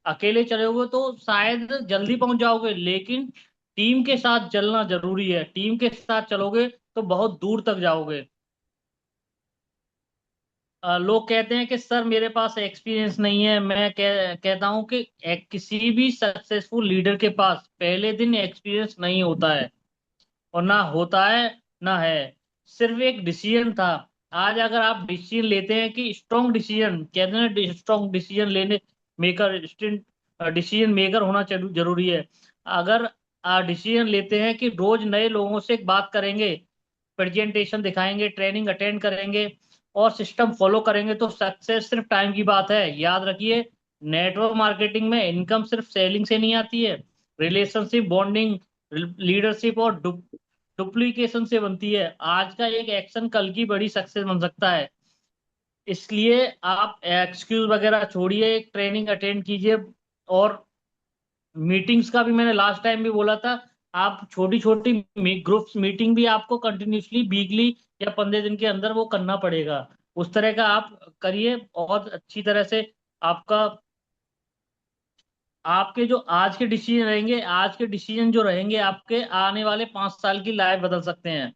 Speaker 3: अकेले चलोगे तो शायद जल्दी पहुंच जाओगे, लेकिन टीम के साथ चलना जरूरी है। टीम के साथ चलोगे तो बहुत दूर तक जाओगे। लोग कहते हैं कि सर मेरे पास एक्सपीरियंस नहीं है। मैं कहता हूं कि किसी भी सक्सेसफुल लीडर के पास पहले दिन एक्सपीरियंस नहीं होता है, और ना होता है ना है, सिर्फ एक डिसीजन था। आज अगर आप डिसीजन लेते हैं कि स्ट्रॉन्ग डिसीजन कहते हैं, स्ट्रॉन्ग डिसीजन लेने मेकर डिसीजन मेकर होना जरूरी है। अगर डिसीजन लेते हैं कि रोज नए लोगों से बात करेंगे, प्रेजेंटेशन दिखाएंगे, ट्रेनिंग अटेंड करेंगे, और सिस्टम फॉलो करेंगे, तो सक्सेस सिर्फ टाइम की बात है। याद रखिए, नेटवर्क मार्केटिंग में इनकम सिर्फ सेलिंग से नहीं आती है, रिलेशनशिप, बॉन्डिंग, लीडरशिप और डुप्लीकेशन से बनती है। आज का एक एक्शन कल की बड़ी सक्सेस बन सकता है। इसलिए आप एक्सक्यूज वगैरह छोड़िए, ट्रेनिंग अटेंड कीजिए। और मीटिंग्स का भी मैंने लास्ट टाइम भी बोला था, आप छोटी छोटी ग्रुप्स मीटिंग भी आपको कंटिन्यूसली वीकली या 15 दिन के अंदर वो करना पड़ेगा। उस तरह का आप करिए, और अच्छी तरह से आपका आपके जो आज के डिसीजन रहेंगे, आज के डिसीजन जो रहेंगे, आपके आने वाले 5 साल की लाइफ बदल सकते हैं।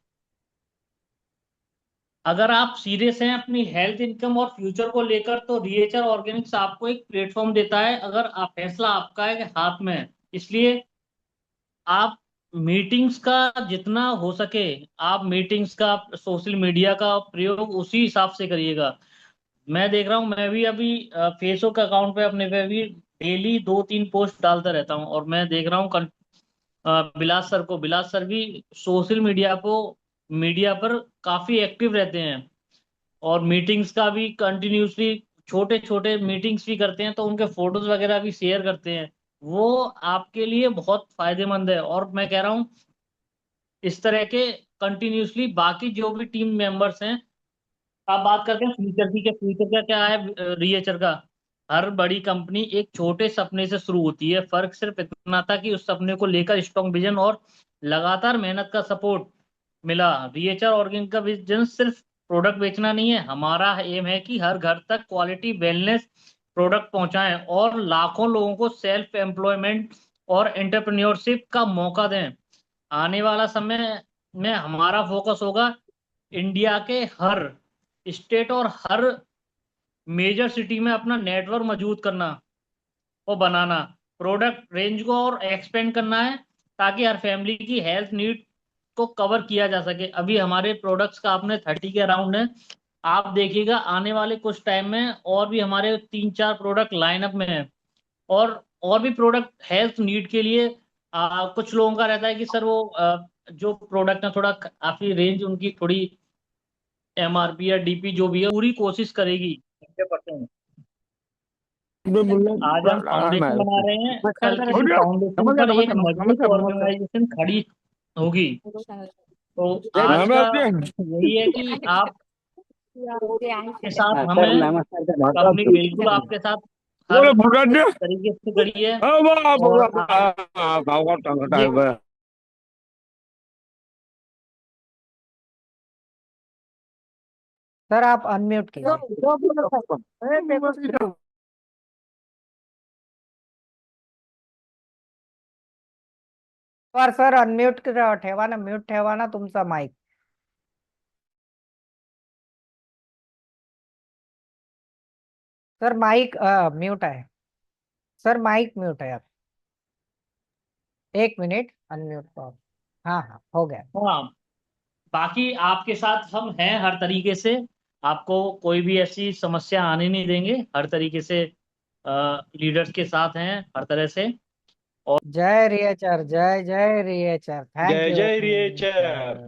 Speaker 3: अगर आप सीरियस हैं अपनी हेल्थ, इनकम और फ्यूचर को लेकर, तो डीएचआर ऑर्गेनिक्स आपको एक प्लेटफॉर्म देता है, अगर आप फैसला आपका है कि हाथ में है। इसलिए आप मीटिंग्स का जितना हो सके, आप मीटिंग्स का, सोशल मीडिया का प्रयोग उसी हिसाब से करिएगा। मैं देख रहा हूँ, मैं भी अभी फेसबुक अकाउंट पे अपने पे भी डेली 2-3 पोस्ट डालता रहता हूँ, और मैं देख रहा हूँ बिलास सर भी सोशल मीडिया पर काफी एक्टिव रहते हैं, और मीटिंग्स का भी कंटिन्यूसली छोटे छोटे मीटिंग्स भी करते हैं, तो उनके फोटोज वगैरह भी शेयर करते हैं। वो आपके लिए बहुत फायदेमंद है, और मैं कह रहा हूँ इस तरह के कंटिन्यूसली बाकी जो भी टीम मेंबर्स हैं। आप बात करते हैं फ्यूचर की, क्या फ्यूचर का क्या है रिएचर का। हर बड़ी कंपनी एक छोटे सपने से शुरू होती है, फर्क सिर्फ इतना था कि उस सपने को लेकर स्ट्रॉन्ग विजन और लगातार मेहनत का सपोर्ट मिला। रिएचर ऑर्गेनिक का विजन सिर्फ प्रोडक्ट बेचना नहीं है, हमारा एम है कि हर घर तक क्वालिटी वेलनेस प्रोडक्ट पहुंचाएं, और लाखों लोगों को सेल्फ एम्प्लॉयमेंट और एंटरप्रेन्योरशिप का मौका दें। आने वाला समय में हमारा फोकस होगा इंडिया के हर स्टेट और हर मेजर सिटी में अपना नेटवर्क मजबूत करना और बनाना, प्रोडक्ट रेंज को और एक्सपेंड करना है, ताकि हर फैमिली की हेल्थ नीड को कवर किया जा सके। अभी हमारे प्रोडक्ट्स का आपने 30 के अराउंड है। आप देखिएगा आने वाले कुछ टाइम में और भी हमारे 3-4 प्रोडक्ट लाइनअप में है, और भी प्रोडक्ट हेल्थ नीड के लिए। कुछ लोगों का रहता है कि सर वो जो प्रोडक्ट है थोड़ा काफी रेंज उनकी थोड़ी एमआरपी या डीपी जो भी है, पूरी कोशिश करेगी 100%। आज हम फाउंडेशन बना रहे हैं, कल किसी फाउंडेशन पर एक मजबूत ऑर्गेनाइजेशन खड़ी होगी। तो आज का यही है कि आप के साथ
Speaker 4: सर
Speaker 3: हमें
Speaker 4: नमस्कार सर, बहुत
Speaker 3: कंपनी बिल्कुल
Speaker 4: बहुत
Speaker 3: आपके साथ हर तरीके से खड़ी है, और आप ये
Speaker 2: सर आप अनम्यूट कीजिए। सर अनम्यूट ठेवा ना, म्यूट ठेवा ना तुमचा माईक. सर माईक म्यूट आहे. सर माईक म्यूट आहे. 1 मिनिट अनम्यूट करो. हाँ हाँ हो गया.
Speaker 3: हाँ, बाकी आपके साथ हम हैं हर तरीके से। आपको कोई भी ऐसी समस्या आने नहीं देंगे, हर तरीके से लीडर्स के साथ हैं हर तरह से।
Speaker 2: जय रिएचर, जय जय रिएचर. थैंक
Speaker 1: जय
Speaker 2: यू
Speaker 1: जय रिएचर.